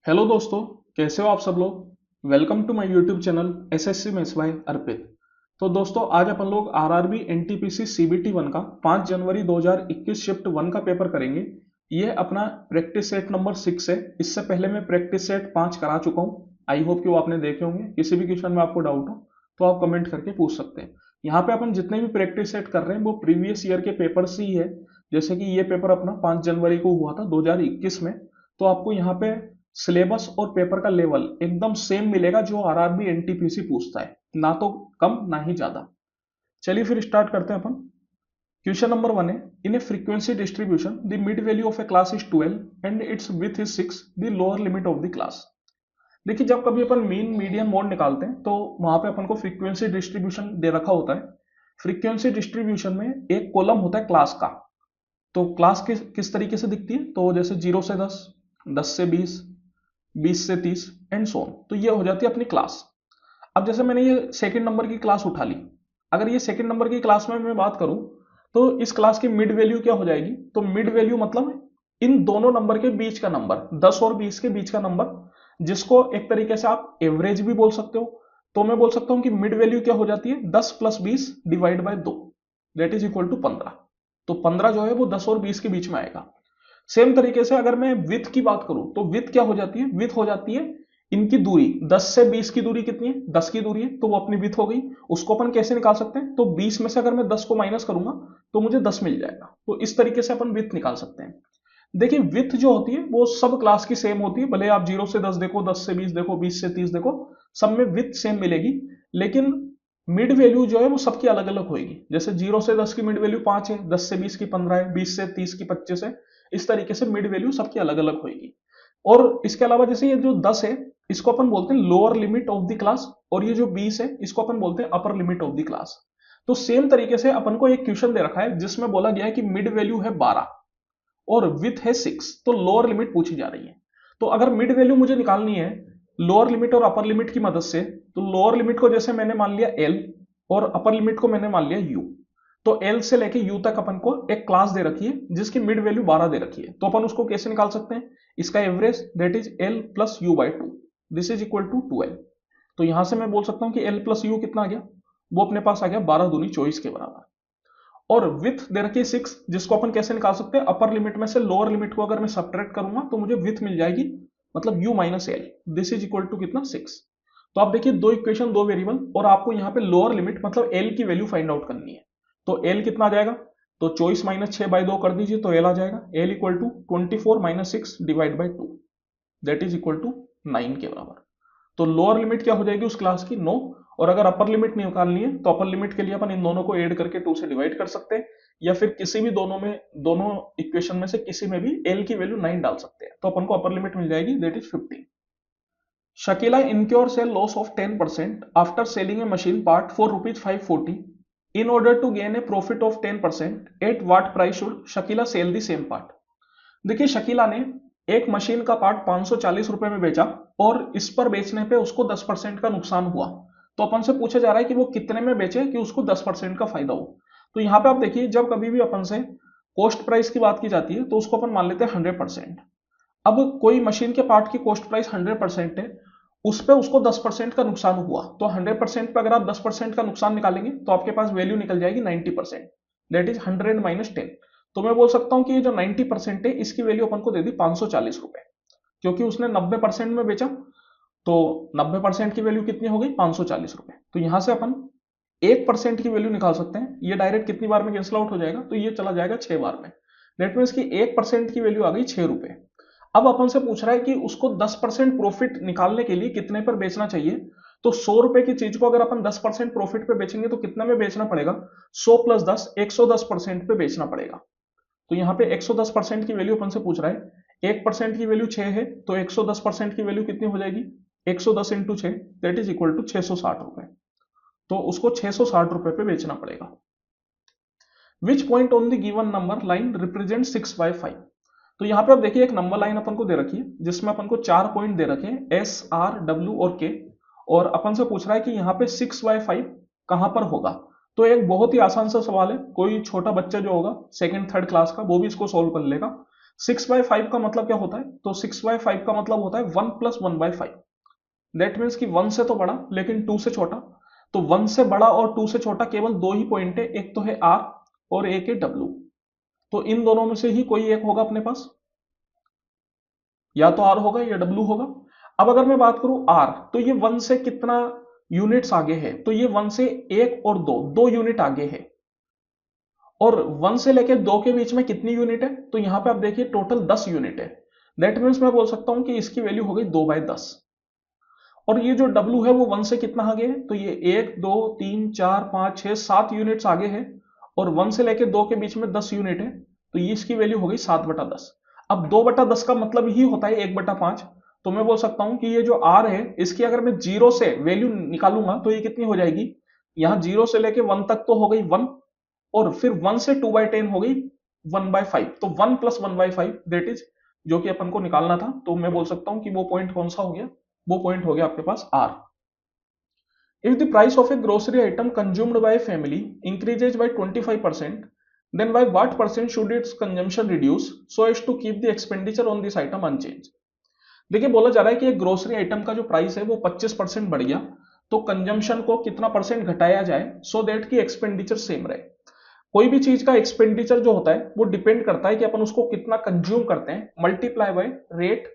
Hello दोस्तों, कैसे हो आप सब लोग। Welcome to my YouTube channel SSC maths by Arpit. तो दोस्तों आज अपन लोग आरआरबी एनटीपीसी सीबीटी 1 का 5 जनवरी 2021 शिफ्ट 1 का पेपर करेंगे। ये अपना प्रैक्टिस सेट नंबर 6 है। इससे पहले मैं प्रैक्टिस सेट 5 करा चुका हूँ। आई होप कि वो आपने देखे होंगे। किसी भी क्वेश्चन में आपको डाउट हो तो आप कमेंट करके पूछ सकते हैं। यहाँ पे अपन जितने भी प्रैक्टिस सेट कर रहे हैं वो प्रीवियस ईयर के पेपर से ही है। जैसे कि ये पेपर अपना 5 जनवरी को हुआ था 2021 में। तो आपको यहाँ पे सिलेबस और पेपर का लेवल एकदम सेम मिलेगा जो आरआरबी एनटीपीसी पूछता है, ना तो कम ना ही ज्यादा। चलिए फिर स्टार्ट करते हैं अपन। क्वेश्चन नंबर 1 है, in a frequency distribution the mid value of a class is 12 and its width is 6, the lower limit of the class. देखिए जब कभी अपन मीन मीडियन मोड निकालते हैं तो वहां पे अपन को फ्रीक्वेंसी डिस्ट्रीब्यूशन दे रखा होता है। फ्रीक्वेंसी डिस्ट्रीब्यूशन में एक कॉलम होता है क्लास का। तो क्लास किस तरीके से दिखती है, तो जैसे 0 से 10, 10 से 20, 20 से 30 एंड सो ऑन। तो ये हो जाती है अपनी क्लास। अब जैसे मैंने ये सेकंड नंबर की क्लास उठा ली। अगर ये सेकंड नंबर की क्लास में मैं बात करूं तो इस क्लास की मिड वैल्यू क्या हो जाएगी, तो मिड वैल्यू मतलब इन दोनों नंबर के बीच का नंबर, 10 और 20 के बीच का नंबर, जिसको एक तरीके से आप एवरेज भी बोल सकते हो। तो मैं बोल सकता हूं कि मिड वैल्यू क्या हो जाती है, 10 plus 20 divide by 2, that is equal to 15। तो 15 जो है वो 10 और 20 के बीच में आएगा। सेम तरीके से अगर मैं विथ की बात करूं तो विथ क्या हो जाती है, विथ हो जाती है इनकी दूरी। 10 से 20 की दूरी कितनी है, 10 की दूरी है, तो वो अपनी विथ हो गई। उसको अपन कैसे निकाल सकते हैं, तो 20 में से अगर मैं 10 को माइनस करूंगा तो मुझे 10 मिल जाएगा। तो इस तरीके से अपन विथ निकाल सकते हैं। देखिए विथ जो होती है वो सब क्लास की सेम होती है, भले आप 0 से 10 देखो, 10 से 20 देखो, 20 से 30 देखो, सब में विथ सेम मिलेगी। लेकिन मिड वैल्यू जो है वो सबकी अलग अलग होगी। जैसे 0 से 10 की मिड वैल्यू 5 है, 10 से 20 की 15 है, 20 से 30 की 25 है। इस तरीके से मिड वैल्यू सबकी अलग अलग होगी। और इसके अलावा जैसे ये जो 10 है इसको अपन बोलते हैं lower limit of the class, और ये जो 20 है इसको अपन बोलते हैं upper limit of the class. तो सेम तरीके से अपन को एक क्वेश्चन दे रखा है जिसमें बोला गया है कि मिड वैल्यू है 12 और विथ है 6, तो लोअर लिमिट पूछी जा रही है। तो अगर मिड वैल्यू मुझे निकालनी है लोअर लिमिट और अपर लिमिट की मदद से, तो लोअर लिमिट को जैसे मैंने मान लिया L और अपर लिमिट को मैंने मान लिया U। तो L से लेके U तक अपन को एक क्लास दे रखी है जिसकी मिड वैल्यू 12 दे रखी है। तो अपन उसको कैसे निकाल सकते हैं, इसका average that is L plus U by 2, this is equal to 12। तो यहां से मैं बोल सकता हूं कि L प्लस U कितना आ गया, वो अपने पास आ गया 12 दूनी 24 के बराबर। और विथ दे रखी है 6, जिसको अपन कैसे निकाल सकते हैं, अपर लिमिट में से लोअर लिमिट को अगर मैं सब्ट्रैक्ट करूंगा तो मुझे विथ मिल जाएगी, मतलब u minus L, this is equal to कितना 6। तो आप देखिए दो इक्वेशन दो वेरिएबल, और आपको यहाँ पे लोअर लिमिट मतलब l की वैल्यू फाइंड आउट करनी है। तो l कितना आ जाएगा, तो 24 माइनस 6 बाई 2 कर दीजिए तो l आ जाएगा l equal to 24 minus 6 divide by 2, that is equal to 9 के बराबर। तो लोअर लिमिट क्या हो जाएगी उस क्लास की, 9। और अगर अपर लिमिट निकालनी है तो अपर लिमिट के लिए अपन इन दोनों को ऐड करके 2 से डिवाइड कर सकते हैं, या फिर किसी भी दोनों इक्वेशन में से किसी में भी एल की वैल्यू 9 डाल सकते हैं। तो अपन को अपर लिमिट मिल जाएगी that is 15। Shakila incurs a loss of 10% after selling a machine part for rupees 540. In order to gain a profit of 10%, at what price should Shakila sell the same part? देखिए शकीला ने एक मशीन का part 540 रुपए में बेचा और इस पर बेचने पे उसको 10% का नुकसान हुआ। तो अपन से पूछा जा रहा है कि वो कितने में बेचे कि उसको 10% का फायदा हो। तो यहाँ पे आप देखिए जब कभी भी अपन से कॉस्ट प्राइस की बात की जाती है तो उसको अपन मान लेते हैं 100%। अब कोई मशीन के पार्ट की कॉस्ट प्राइस 100% है, उस पर उसको 10% का नुकसान हुआ, तो 100% पे अगर आप 10% का नुकसान निकालेंगे तो आपके पास वैल्यू निकल जाएगी 90%, दैट इज 100 माइनस 10। तो मैं बोल सकता हूं कि ये जो 90% है इसकी वैल्यू अपन को दे दी 540 रुपए, क्योंकि उसने 90% में बेचा। तो 90% की वैल्यू कितनी हो गई, 540 रुपए। तो यहां से अपन 1% की वैल्यू निकाल सकते हैं। ये डायरेक्ट कितनी बार में कैंसिल आउट हो जाएगा, तो ये चला जाएगा 6 बार में। दैट मीन्स की 1% की वैल्यू आ गई 6 रुपए। अब अपन से पूछ रहा है कि उसको 10% प्रॉफिट निकालने के लिए कितने पर बेचना चाहिए। तो 100 रुपए की चीज को अगर अपन 10% प्रॉफिट पे बेचेंगे तो कितने में बेचना पड़ेगा, 100 प्लस 10 110% पे बेचना पड़ेगा। तो यहाँ पे 110% की वैल्यू अपन से पूछ रहा है, 1% की वैल्यू 6 है, तो 110% की वैल्यू कितनी हो जाएगी, 110 into 6 that is equal to 660 रुपए। तो उसको 660 रुपए पे बेचना पड़ेगा। Which point on the given number line represent 6/5। तो यहाँ पे आप देखिए एक नंबर लाइन अपन को दे रखी है जिसमें अपन को 4 पॉइंट दे रखे हैं S R W और K, और अपन से पूछ रहा है कि यहाँ पे 6/5 कहां पर होगा। तो एक बहुत ही आसान सा सवाल है, कोई छोटा बच्चा जो होगा सेकंड थर्ड क्लास का वो भी इसको सोल्व कर लेगा। 6/5 का मतलब क्या होता है? तो 6/5 का मतलब होता है 1 + 1/5। दैट मीन्स कि 1 से तो बड़ा लेकिन 2 से छोटा। तो 1 से बड़ा और 2 से छोटा केवल दो ही पॉइंट है, एक तो है R और एक है W। तो इन दोनों में से ही कोई एक होगा अपने पास, या तो R होगा या W होगा। अब अगर मैं बात करूं R, तो ये 1 से कितना यूनिट्स आगे है? तो ये 1 से 1 और 2, 2 यूनिट आगे है। और 1 से लेकर 2 के बीच में कितनी यूनिट है? तो यहां पे आप देखिए टोटल 10 यूनिट है। दैट मीन्स मैं बोल सकता हूं कि इसकी वैल्यू हो गई 2/10। और ये जो W है वो 1 से कितना आगे है? तो ये 1 2 3 4 5 6 7 यूनिट्स आगे है। और 1 से लेकर 2 के बीच में 10 यूनिट है, तो ये इसकी वैल्यू हो गई 7/10। अब 2/10 का मतलब ही होता है 1/5। तो मैं बोल सकता हूं कि ये जो R है, इसकी अगर मैं जीरो से वैल्यू निकालूंगा तो ये कितनी हो जाएगी? यहां जीरो से लेके 1 तक तो हो गई 1, और फिर 1 से 2/10 हो गई 1/5। तो 1 + 1/5 दैट इज जो कि अपन को निकालना था। तो मैं बोल सकता हूं कि वो पॉइंट कौन सा हो गया? वो पॉइंट हो गया आपके पास R। If the price of a grocery item consumed by a family increases by 25%, then by what percent should its consumption reduce so as to keep the expenditure on this item unchanged? देखिए बोला जा रहा है कि एक grocery item का जो price है वो 25% बढ़ गया, तो कंजम्पशन को कितना परसेंट घटाया जाए सो दैट कि एक्सपेंडिचर सेम रहे। कोई भी चीज का एक्सपेंडिचर जो होता है वो डिपेंड करता है कि अपन उसको कितना कंज्यूम करते हैं, मल्टीप्लाई बाय रेट।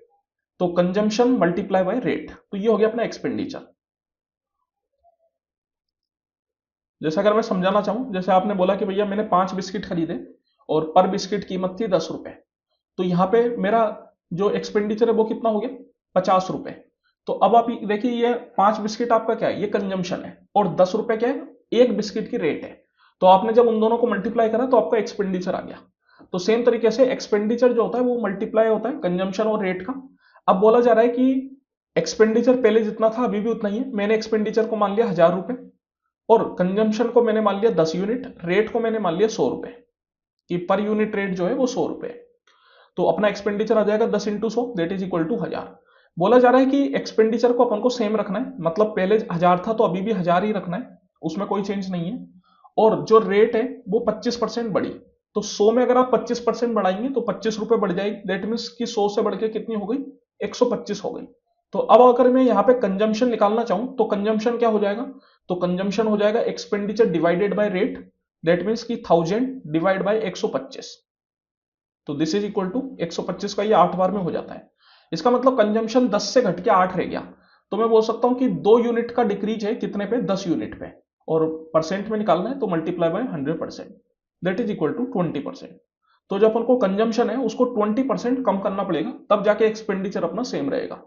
तो कंजम्पशन मल्टीप्लाई बाय रेट, तो ये हो गया अपना एक्सपेंडिचर। जैसे अगर मैं समझाना चाहूं, जैसे आपने बोला कि भैया मैंने 5 बिस्किट खरीदे और पर बिस्किट कीमत थी 10 रुपए, तो यहां पे मेरा जो एक्सपेंडिचर है वो कितना हो गया? 50 रुपए। तो अब आप देखिए ये 5 बिस्किट आपका क्या है? ये कंजम्पशन है, और 10 रुपए क्या है? एक बिस्किट की रेट है। तो आपने जब उन दोनों को मल्टीप्लाई करा तो आपका एक्सपेंडिचर आ गया। तो सेम तरीके से एक्सपेंडिचर जो होता है वो मल्टीप्लाई होता है कंजम्पशन और रेट का। अब बोला जा रहा है कि एक्सपेंडिचर पहले जितना था अभी भी उतना ही है। मैंने एक्सपेंडिचर को मान लिया 1000 रुपए, और कंजम्पशन को मैंने मान लिया 10 यूनिट, रेट को मैंने मान लिया 100 रुपए, कि पर यूनिट रेट जो है वो 100 रुपए। तो अपना एक्सपेंडिचर आ जाएगा 10 × 100 दैट इज इक्वल टू 1000। बोला जा रहा है कि एक्सपेंडिचर को अपन को सेम रखना है, मतलब पहले 1000 था तो अभी भी 1000 ही रखना है, उसमें कोई चेंज नहीं है। और जो रेट है वो 25% बढ़ी। तो 100 में अगर आप 25% बढ़ाएंगे तो 25 रुपए बढ़ जाएगी। दैट मीन्स कि 100 से बढ़ के कितनी हो गई? 125 हो गई। तो अब अगर मैं यहाँ पे कंजम्पशन निकालना चाहूं तो कंजम्पशन क्या हो जाएगा? तो कंजम्पशन हो जाएगा expenditure divided by rate. That means कि 1000 डिवाइड बाय 125। तो दिस इज इक्वल टू 125 का ये 8 बार में हो जाता है। इसका मतलब कंजम्पशन 10 से घट के 8 रह गया। तो मैं बोल सकता हूं कि 2 यूनिट का डिक्रीज है कितने पे? 10 यूनिट पे। और परसेंट में निकालना है तो multiply by 100%, that is equal to 20%। तो जो अपन को कंजम्पशन है उसको 20% कम करना पड़ेगा, तब जाके एक्सपेंडिचर अपना सेम रहेगा।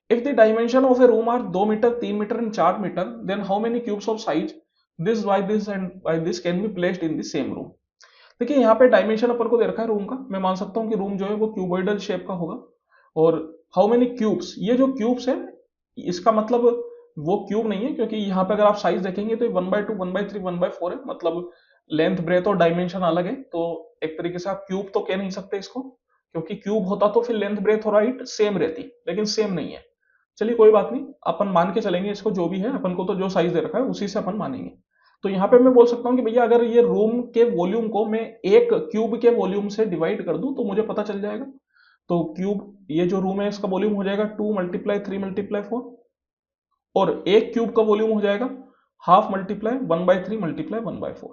If the dimension of a room are 2 metre 3 metre and 4 metre, then how many cubes of size this by this and by this can be placed in the same room? देखिए यहाँ पे dimension अपन को दे रखा है room का। मैं मान सकता हूँ कि रूम जो है वो क्यूबॉइडल शेप का होगा। और हाउ मेनी क्यूब्स, ये जो क्यूब्स है इसका मतलब वो क्यूब नहीं है, क्योंकि यहाँ पे अगर आप साइज देखेंगे तो 1/2 1/3 1/4 है, मतलब लेंथ ब्रेथ और डायमेंशन अलग है। तो एक तरीके से आप क्यूब तो कह नहीं सकते इसको, क्योंकि क्यूब होता तो फिर लेंथ ब्रेथ और हाइट सेम रहती, लेकिन सेम नहीं है। चलिए कोई बात नहीं, अपन मान के चलेंगे इसको, जो भी है अपन को तो जो साइज दे रखा है उसी से अपन मानेंगे। तो यहाँ पे मैं बोल सकता हूँ कि भैया अगर ये रूम के वॉल्यूम को मैं एक क्यूब के वॉल्यूम से डिवाइड कर दूं तो मुझे पता चल जाएगा। तो क्यूब, ये जो रूम है इसका वॉल्यूम हो जाएगा 2 × 3 × 4, और एक क्यूब का वॉल्यूम हो जाएगा हाफ मल्टीप्लाई 1/3 × 1/4।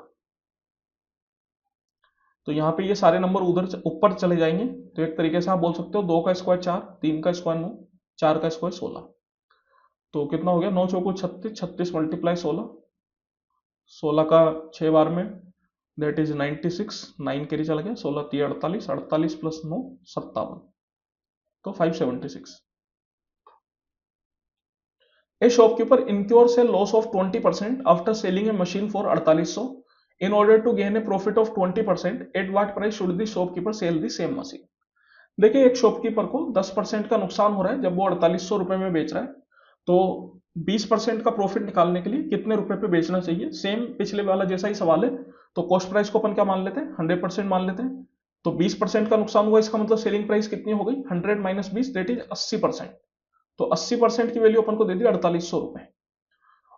तो यहाँ पे ये सारे नंबर उधर ऊपर चले जाएंगे। तो एक तरीके से आप बोल सकते हो 2 का स्क्वायर 4, 3 का स्क्वायर 9, 4 का स्क्वायर 16। तो कितना हो गया? 9 चौको 36, 36 × 16, 16 का 6 बार में दैट इज 96, 9 कैरी चला गया, 16 3 48, 48 + 9 57, तो 576। A shopkeeper incurs a loss of 20% after selling a machine for 4800 in order to gain a profit of 20%. At what price should the shopkeeper sell the same machine? देखिए एक shopkeeper को 10% का नुकसान हो रहा है जब वो 4800 रुपए में बेच रहा है, तो 20% का प्रॉफिट निकालने के लिए कितने रुपए पे बेचना चाहिए? सेम पिछले वाला जैसा ही सवाल है। तो कॉस्ट प्राइस को अपन क्या मान लेते हैं? 100% मान लेते हैं। तो 20% का नुकसान हुआ, इसका मतलब सेलिंग प्राइस कितनी हो गई? 100 - 20 दैट इज 80%। तो 80% की वैल्यू अपन को दे दी 4800 रुपए,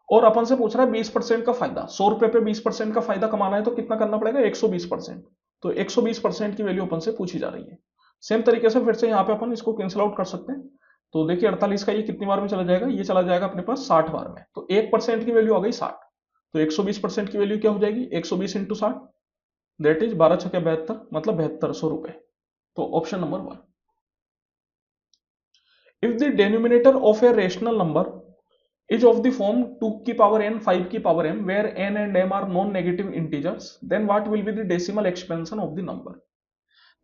और अपन से पूछ रहा है 20% का फायदा। 100 रुपए पे 20% का फायदा कमाना है तो कितना करना पड़ेगा? 120%। तो 120% की वैल्यू अपन से पूछी जा रही है। सेम तरीके से फिर से यहाँ पे अपन इसको कैंसिल आउट कर सकते हैं। तो देखिए 48 का ये कितनी बार में चला जाएगा, ये चला जाएगा अपने पास 60 बार में। तो 1% की वैल्यू आ गई 60। तो 120% की वैल्यू क्या हो जाएगी, 120 इंटू 60, दैट इज 12 छक्के 72, मतलब 7200 रुपए। तो option number 1। If the denominator of a rational number is of the form 2 की पावर n 5 की power m where n and m are non negative integers, then what will be the decimal expansion of the number।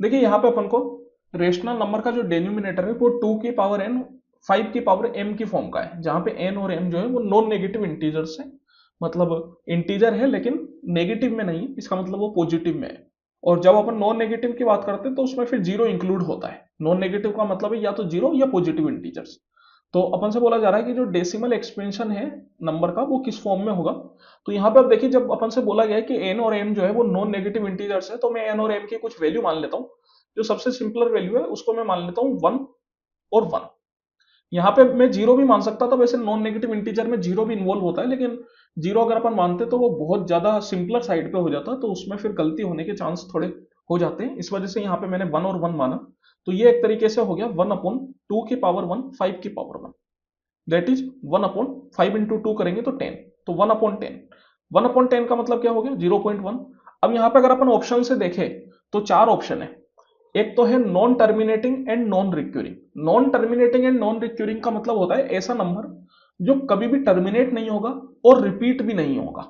देखिए यहाँ पे अपन को rational number का जो denominator है वो 2 की पावर n 5 की पावर m की फॉर्म का है, जहां पे n और m जो है वो नॉन नेगेटिव इंटीजर्स है, मतलब इंटीजर है लेकिन नेगेटिव में नहीं, इसका मतलब वो पॉजिटिव में है। और जब अपन नॉन नेगेटिव की बात करते हैं तो उसमें फिर जीरो इंक्लूड होता है। नॉन नेगेटिव का मतलब है या तो जीरो या पॉजिटिव इंटीजर्स। तो अपन से बोला जा रहा है कि जो डेसिमल एक्सपेंशन है नंबर का वो किस फॉर्म में होगा। तो यहाँ पे आप देखिए जब अपन से बोला गया है कि n और m जो है वो नॉन नेगेटिव इंटीजर्स है, तो मैं n और m की कुछ वैल्यू मान लेता हूँ। जो सबसे सिंपलर वैल्यू है उसको मैं मान लेता हूँ 1 और 1। यहाँ पे मैं जीरो भी मान सकता था, वैसे नॉन नेगेटिव इंटीजर में जीरो भी इन्वॉल्व होता है, लेकिन जीरो अगर अपन मानते तो वो बहुत ज्यादा सिंपलर साइड पे हो जाता, तो उसमें फिर गलती होने के चांस थोड़े हो जाते हैं। इस वजह से यहाँ पे मैंने 1 और 1 माना। तो ये एक तरीके से हो गया 1/2 की पावर 1 5 की पावर 1, दैट इज 1/5 इंटू 2 करेंगे तो 10, तो 1/10। 1/10 का मतलब क्या हो गया 0.1। अब यहाँ पे अगर अपन ऑप्शन से देखें तो 4 ऑप्शन है। एक तो है non terminating and non recurring. Non terminating and non recurring का मतलब होता है ऐसा नंबर जो कभी भी टर्मिनेट नहीं होगा और रिपीट भी नहीं होगा,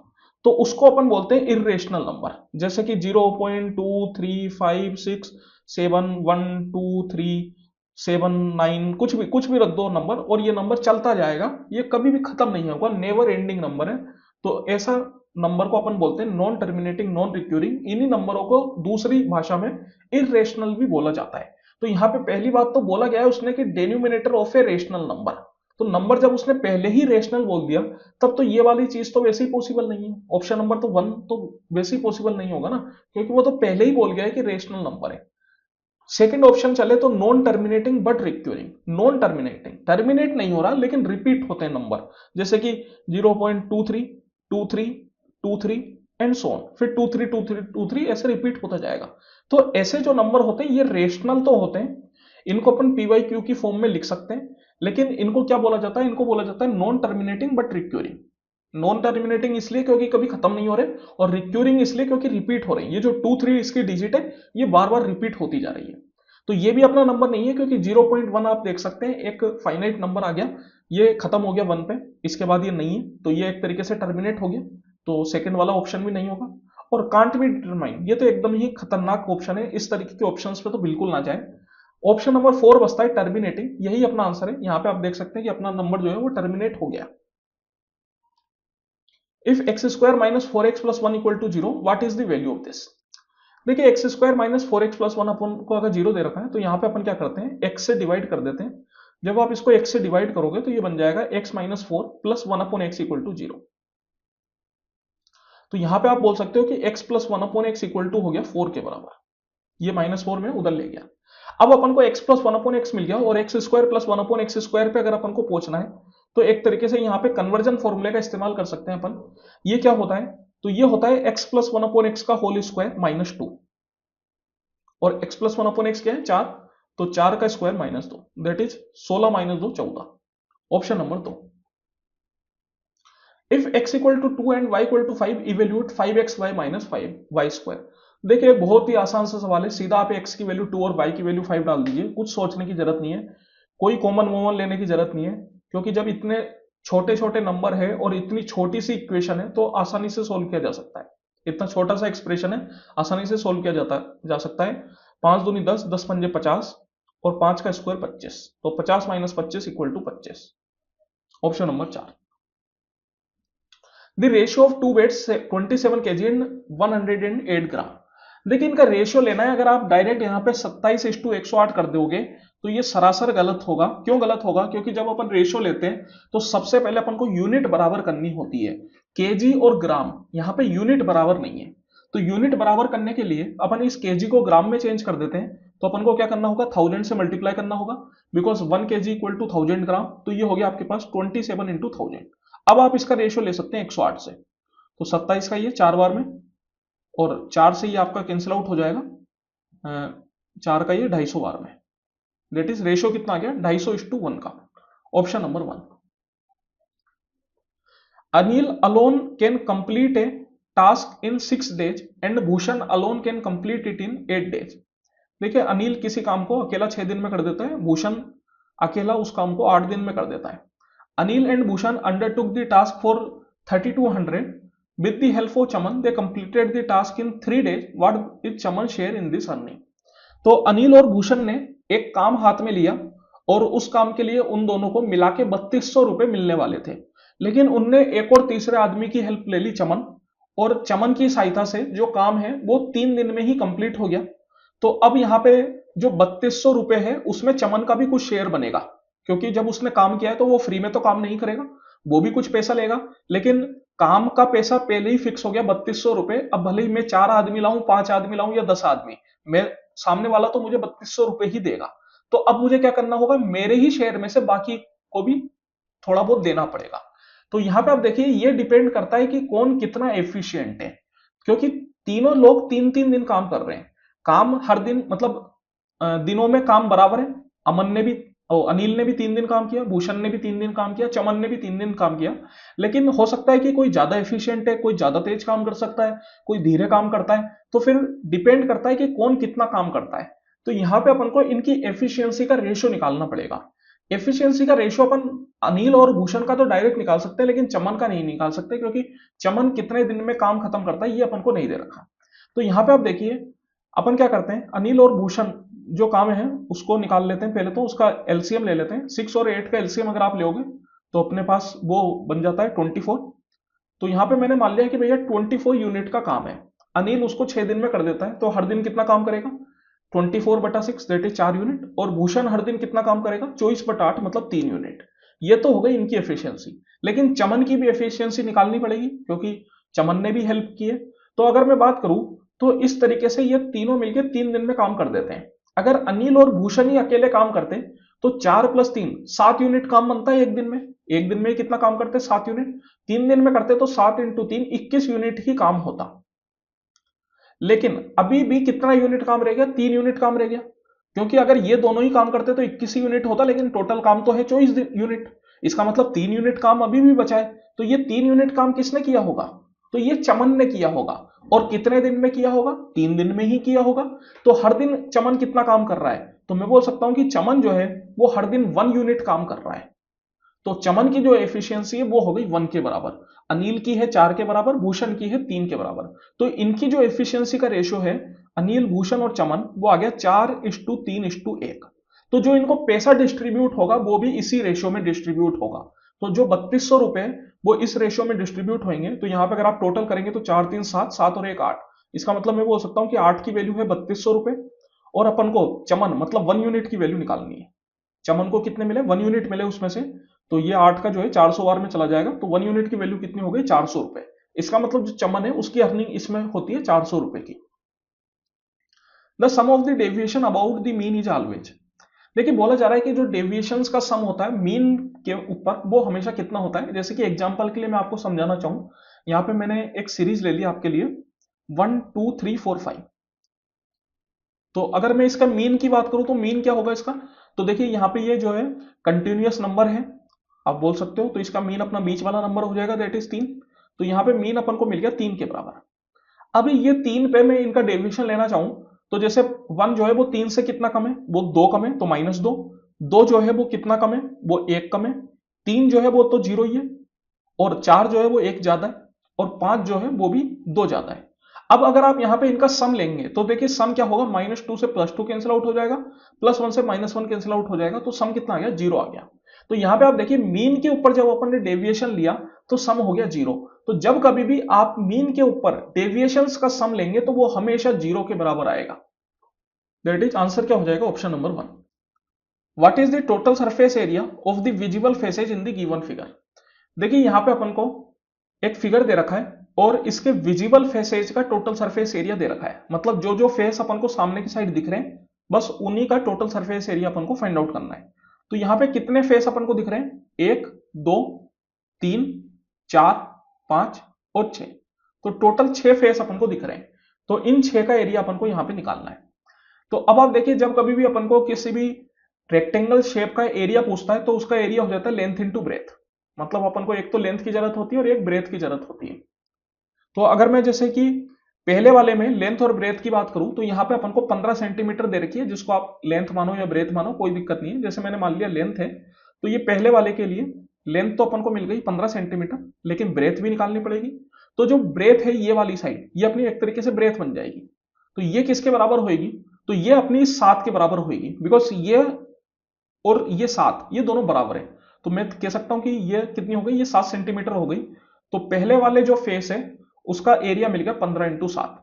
तो उसको अपन बोलते हैं इर्रेशनल नंबर। जैसे कि 0.235671237 कुछ भी रख दो नंबर और ये नंबर चलता जाएगा, ये कभी भी खत्म नहीं होगा, नेवर एंडिंग नंबर है। तो ऐसा नंबर को अपन बोलते हैं नॉन टर्मिनेटिंग नॉन रिक्यूरिंग। इन्हीं नंबरों को दूसरी भाषा में इर्रेशनल भी बोला जाता है। तो यहाँ पे पहली बात तो बोला गया है उसने कि denominator of a rational number. तो नंबर जब उसने पहले ही रेशनल बोल दिया तब तो ये वाली चीज तो वैसे ही पॉसिबल नहीं है। ऑप्शन नंबर तो 1 तो वैसे ही पॉसिबल नहीं होगा ना, क्योंकि वो तो पहले ही बोल गया है कि रेशनल नंबर है। सेकंड ऑप्शन चले तो non terminating but recurring. Non terminating, terminate नहीं हो रहा लेकिन रिपीट होते हैं नंबर, जैसे कि 0.23 23 23 एंड सो ऑन, फिर 23 23 23 ऐसे रिपीट होता जाएगा। तो ऐसे जो नंबर होते हैं ये रेशनल तो होते हैं, इनको अपन PYQ की फॉर्म में लिख सकते हैं, लेकिन इनको क्या बोला जाता है, इनको बोला जाता है non terminating but recurring. Non terminating इसलिए क्योंकि कभी खत्म नहीं हो रहे, और रिक्यूरिंग इसलिए क्योंकि रिपीट हो रहे हैं। ये जो 2 3 इसकी डिजिट है ये बार बार रिपीट होती जा रही है। तो ये भी अपना नंबर नहीं है, क्योंकि 0.1 आप देख सकते हैं एक फाइनाइट नंबर आ गया, ये खत्म हो गया 1 पे, इसके बाद ये नहीं है, तो ये एक तरीके से टर्मिनेट हो गया। तो सेकंड वाला ऑप्शन भी नहीं होगा। और कांट बी डिटरमाइन, ये तो एकदम ही खतरनाक ऑप्शन है, इस तरीके के ऑप्शंस पे तो बिल्कुल ना जाए। ऑप्शन नंबर 4 बचता है टर्मिनेटिंग, यही अपना आंसर है। यहाँ पे आप देख सकते हैं कि अपना नंबर जो है वो टर्मिनेट हो गया। If x² - 4x + 1 = 0, what is the value of this. देखिए x² - 4x + 1 अपन को अगर 0 दे रखा है तो यहाँ पे अपन क्या करते हैं, x से डिवाइड कर देते हैं। जब आप इसको x से डिवाइड करोगे तो ये बन जाएगा x - 4 + 1/x = 0। तो यहाँ पे आप बोल सकते हो कि x + 1/x = हो गया 4 के बराबर। ये -4 में उधर ले गया। अब अपन को x + 1/x मिल गया, और x² + 1/x² पे अगर अपन को पहुंचना है तो एक तरीके से यहाँ पे कन्वर्जन फॉर्मूले का इस्तेमाल कर सकते हैं अपन। ये क्या होता है, तो ये होता है x + 1/x का होल स्क्वायर -2, और x + 1/x क्या है 4, तो 4 का square -2, that is 16 - 2 14। Option number 2। If x = 2 and y = 5, evaluate 5xy - 5y²। देखिए बहुत ही आसान सा सवाल है, सीधा आप x की वैल्यू 2 और y की वैल्यू 5 डाल दीजिए, कुछ सोचने की जरूरत नहीं है, कोई कॉमन वॉमन लेने की जरूरत नहीं है, क्योंकि जब इतने छोटे छोटे नंबर है और इतनी छोटी सी इक्वेशन है तो आसानी से सोल्व किया जा सकता है। इतना छोटा सा एक्सप्रेशन है, आसानी से सोल्व किया जा सकता है। 5 दूनी 10, 10 पंजे 50, और 5 का स्क्वायर 25, तो 50 - 25 = 25। Option number 4। The ratio of 2 weights 27 kg and 108 gram. देखिए इनका रेशियो लेना है, अगर आप डायरेक्ट यहाँ पे 27:108 कर दोगे तो ये सरासर गलत होगा। क्यों गलत होगा, क्योंकि जब अपन रेशियो लेते हैं तो सबसे पहले अपन को यूनिट बराबर करनी होती है। केजी और ग्राम, यहाँ पे यूनिट बराबर नहीं है, तो यूनिट बराबर करने के लिए अपन इस केजी को ग्राम में चेंज कर देते हैं। तो अपन को क्या करना होगा, 1000 से मल्टीप्लाई करना होगा, बिकॉज 1 kg = 1000 ग्राम, तो ये हो गया आपके पास 27 × 1000। अब आप इसका रेशियो ले सकते हैं 108 से, तो 27 का ये 4 बार में, और 4 से ये आपका कैंसिल आउट हो जाएगा, 4 का ये 250 बार में, दैट इज रेशियो कितना आ गया 250:1 का। Option number 1। Anil alone can complete A task in 6 days and Bhushan alone can complete it in 8 days। देखिए अनिल किसी काम को अकेला 6 दिन में कर देता है, भूषण अकेला उस काम को 8 दिन में कर देता है। Anil and Bhushan undertook the task for 3200 with the help of Chaman, they completed the task in 3 days, what is Chaman share in this earning. तो अनिल और भूषण ने एक काम हाथ में लिया और उस काम के लिए उन दोनों को मिला के 3200 रुपए मिलने वाले थे, लेकिन उनने एक और तीसरे आदमी की हेल्प ले ली चमन, और चमन की सहायता से जो काम है वो 3 दिन में ही कंप्लीट हो गया। तो अब यहां पे जो 3200 रुपए है उसमें चमन का भी कुछ शेयर बनेगा, क्योंकि जब उसने काम किया है तो वो फ्री में तो काम नहीं करेगा, वो भी कुछ पैसा लेगा, लेकिन काम का पैसा पहले ही फिक्स हो गया 3200 रुपए। अब भले ही मैं 4 आदमी लाऊं, 5 आदमी लाऊं या 10 आदमी, मैं सामने वाला तो मुझे 3200 रुपए ही देगा। तो अब मुझे क्या करना होगा, मेरे ही शेयर में से बाकी को भी थोड़ा बहुत देना पड़ेगा। तो यहां पे आप देखिए ये डिपेंड करता है कि कौन कितना एफिशिएंट है, क्योंकि तीनों लोग 3-3 दिन काम कर रहे हैं। काम हर दिन मतलब दिनों में काम बराबर है। अमन ने भी अनिल ने भी 3 दिन काम किया, भूषण ने भी 3 दिन काम किया, चमन ने भी 3 दिन काम किया। लेकिन हो सकता है कि कोई ज्यादा एफिशिएंट है, कोई ज्यादा तेज काम कर सकता है, कोई धीरे काम करता है, तो फिर डिपेंड करता है कि कौन कितना काम करता है। तो यहां पे अपन को इनकी एफिशिएंसी का रेशियो निकालना पड़ेगा। एफिशिएंसी का रेशियो अपन अनिल और भूषण का तो डायरेक्ट निकाल सकते हैं, लेकिन चमन का नहीं निकाल सकते, क्योंकि चमन कितने दिन में काम खत्म करता है ये अपन को नहीं दे रखा। तो यहां पे आप देखिए अपन क्या करते हैं, अनिल और भूषण जो काम है उसको निकाल लेते हैं। पहले तो उसका एलसीएम ले लेते हैं। 6 और 8 का एलसीएम अगर आप लोगे तो अपने पास वो बन जाता है 24। तो यहां पे मैंने मान लिया कि भैया 24 यूनिट का काम है, अनिल उसको 6 दिन में कर देता है, तो हर दिन कितना काम करेगा 24/6 दैट इज 4 यूनिट, और भूषण हर दिन कितना काम करेगा 24/8 मतलब 3 यूनिट। ये तो हो गई इनकी एफिशिएंसी, लेकिन चमन की भी एफिशिएंसी निकालनी पड़ेगी क्योंकि चमन ने भी हेल्प की है। तो अगर मैं बात करूं तो इस तरीके से ये तीनों मिलकर 3 दिन में काम कर देते हैं। अगर अनिल और भूषण ही अकेले काम करते तो 4 + 3 7 यूनिट काम बनता है एक दिन में। एक दिन में कितना काम करते 7 यूनिट, 3 दिन में करते तो 7 × 3 21 यूनिट ही काम होता। लेकिन अभी भी कितना यूनिट काम रह गया 3 यूनिट काम रह गया, क्योंकि अगर ये दोनों ही काम करते तो 21 यूनिट होता, लेकिन टोटल काम तो है 24 यूनिट। इसका मतलब 3 यूनिट काम अभी भी बचा है। तो ये 3 यूनिट काम किसने किया होगा, तो ये चमन ने किया होगा। और कितने दिन में किया होगा 3 दिन में ही किया होगा। तो हर दिन चमन कितना काम कर रहा है, तो मैं बोल सकता हूं कि चमन जो है वो हर दिन 1 यूनिट काम कर रहा है। तो चमन की जो एफिशिएंसी है वो हो गई 1 के बराबर, अनिल की है 4 के बराबर, भूषण की है 3 के बराबर। तो इनकी जो एफिशिएंसी का रेशियो है अनिल, भूषण और चमन वो आ गया 4:3:1। तो जो इनको पैसा डिस्ट्रीब्यूट होगा वो भी इसी रेशियो में डिस्ट्रीब्यूट होगा। तो जो 3200 रुपए वो इस रेशियो में डिस्ट्रीब्यूट होंगे। तो यहां पे अगर आप टोटल करेंगे तो 4 3 7 7 और 1 8, इसका मतलब मैं बोल सकता हूं कि 8 की वैल्यू है 3200 रुपए, और अपन को चमन मतलब 1 यूनिट की वैल्यू निकालनी है। चमन को कितने मिले 1 यूनिट मिले उसमें से, तो ये 8 का जो है 400 बार में चला जाएगा, तो 1 यूनिट की वैल्यू कितनी हो गई 400 रुपए। इसका मतलब जो चमन है उसकी अर्निंग इसमें होती है 400 रुपए की। The sum of the deviation about the mean is always. देखिए बोला जा रहा है कि जो डेविएशंस का सम होता है मीन के ऊपर वो हमेशा कितना होता है। जैसे कि एग्जांपल के लिए मैं आपको समझाना चाहूं, यहां पे मैंने एक सीरीज ले ली आपके लिए 1 2 3 4 5। तो अगर मैं इसका मीन की बात करूं तो मीन क्या होगा इसका, तो देखिए यहां पे ये जो है कंटिन्यूअस नंबर है आप बोल सकते हो, तो इसका मीन अपना बीच वाला नंबर हो जाएगा दैट इज 3। तो यहां पे मीन अपन को मिल गया 3 के बराबर। अभी ये 3 पे मैं इनका डेविएशन लेना चाहूं तो जैसे 1 जो है वो 3 से कितना कम है, वो 2 कम है तो -2। 2 जो है वो कितना कम है, वो 1 कम है। 3 जो है वो तो 0 ही है, और 4 जो है वो 1 ज्यादा है, और 5 जो है वो भी 2 ज्यादा है। अब अगर आप यहां पे इनका सम लेंगे तो देखिए सम क्या होगा, -2 से +2 कैंसिल आउट हो जाएगा, +1 से -1 कैंसिल आउट हो जाएगा, तो सम कितना आ गया 0 आ गया। तो यहां पे आप देखिए मीन के ऊपर जब अपन ने डेविएशन लिया तो सम हो गया 0। तो जब कभी भी आप मीन के ऊपर डेविएशंस का सम लेंगे तो वो हमेशा 0 के बराबर आएगा। दैट इज आंसर क्या हो जाएगा option number 1। What is the total surface area of the visible faces in the given figure. देखिए यहां पे अपन को एक फिगर दे रखा है और इसके विजिबल फेसेज का टोटल सरफेस एरिया दे रखा है, मतलब जो जो फेस अपन को सामने की साइड दिख रहे हैं बस उन्हीं का टोटल सरफेस एरिया अपन को फाइंड आउट करना है। तो यहां पे कितने फेस अपन को दिख रहे हैं 1 2 3 4 5 और 6। तो टोटल 6 फेस अपन को दिख रहे हैं। तो इन 6 का एरिया अपन को यहां पे निकालना है। तो अब आप देखिए, जब कभी भी अपन को किसी भी रेक्टेंगल शेप का एरिया पूछता है तो उसका एरिया हो जाता है लेंथ इंटू ब्रेथ। मतलब अपन को एक तो लेंथ की जरूरत होती है और एक ब्रेथ की जरूरत होती है। तो अगर मैं जैसे कि पहले वाले में लेंथ और ब्रेथ की बात करूं तो यहां पे अपन को 15 सेंटीमीटर दे रखी है, जिसको आप लेंथ मानो या ब्रेथ मानो, कोई दिक्कत नहीं है। जैसे मैंने मान लिया लेंथ है, तो ये पहले वाले के लिए लेंथ तो अपन को मिल गई 15 सेंटीमीटर, लेकिन ब्रेथ भी निकालनी पड़ेगी। तो जो ब्रेथ है ये वाली साइड, ये अपनी एक तरीके से ब्रेथ बन जाएगी। तो ये किसके बराबर होगी? तो ये अपनी 7 के बराबर होगी, बिकॉज ये और ये 7 ये दोनों बराबर है। तो मैं कह सकता हूं कि ये कितनी हो गई? ये 7 सेंटीमीटर हो गई। तो पहले वाले जो फेस है उसका एरिया मिल गया 15 इंटू 7।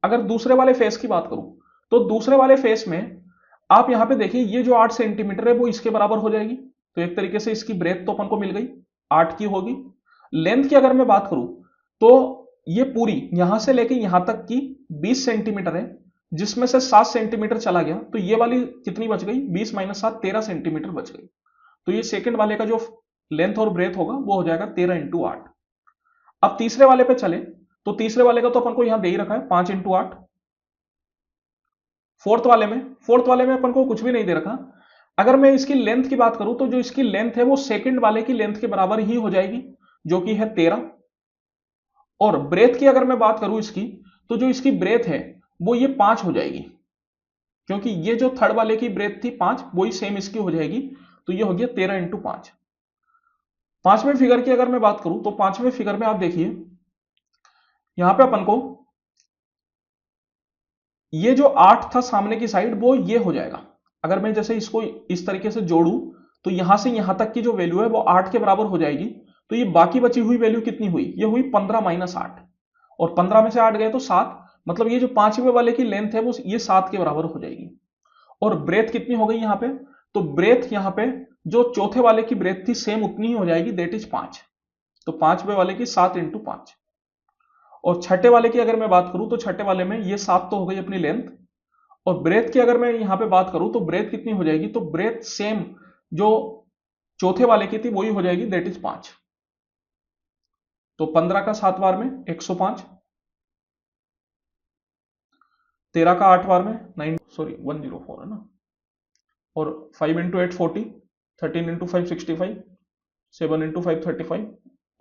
अगर दूसरे वाले फेस की बात करूं तो दूसरे वाले फेस में आप यहां पे देखिए, ये जो 8 सेंटीमीटर है वो इसके बराबर हो जाएगी। तो एक तरीके से इसकी ब्रेथ तो अपन को मिल गई 8 की होगी। लेंथ की अगर मैं बात करूं तो ये पूरी यहां से लेके यहां तक की 20 सेंटीमीटर है, जिसमें से 7 सेंटीमीटर चला गया, तो ये वाली कितनी बच गई? 20 माइनस 7 13 सेंटीमीटर बच गई। तो ये सेकंड वाले का जो लेंथ और ब्रेथ होगा वो हो जाएगा 13 इंटू 8। अब तीसरे वाले पे चले तो तीसरे वाले का तो अपन को यहां दे ही रखा है 5 इंटू 8। फोर्थ वाले में अपन को कुछ भी नहीं दे रखा। अगर मैं इसकी लेंथ की बात करूं तो जो इसकी लेंथ है वो सेकंड वाले की लेंथ के बराबर ही हो जाएगी, जो कि है 13। और ब्रेथ की अगर मैं बात करूं इसकी, तो जो इसकी ब्रेथ है वो ये 5 हो जाएगी, क्योंकि ये जो थर्ड वाले की ब्रेथ थी 5, वही सेम इसकी हो जाएगी। तो ये हो गया 13 इंटू 5। पांचवें फिगर की अगर मैं बात करूं तो पांचवें फिगर में आप देखिए, यहां पे अपन को ये जो 8 था सामने की साइड वो ये हो जाएगा। अगर मैं जैसे इसको इस तरीके से जोड़ूं तो यहां से यहां तक की जो वैल्यू है वो 8 के बराबर हो जाएगी। तो ये बाकी बची हुई वैल्यू कितनी हुई? ये हुई 15 माइनस 8, और 15 में से 8 गए तो 7। मतलब ये जो पांचवें वाले की लेंथ है वो ये 7 के बराबर हो जाएगी। और ब्रेथ कितनी हो गई यहां पे? तो ब्रेथ यहां पे जो चौथे वाले की ब्रेथ थी सेम उतनी ही हो जाएगी, दैट इज 5। तो पांचवें वाले की 7 इंटू 5। और छठे वाले की अगर मैं बात करूं तो छठे वाले में ये 7 तो हो गई अपनी लेंथ, और ब्रेथ की अगर मैं यहां पे बात करूं तो ब्रेथ कितनी हो जाएगी? तो ब्रेथ सेम जो चौथे वाले की थी वही हो जाएगी, दैट इज 5। तो 15 का 7 बार में 105, 13 का 8 बार में 104 है ना, और 5 इंटू 8 40, 13 इंटू 5 65, 7 इंटू 5 35,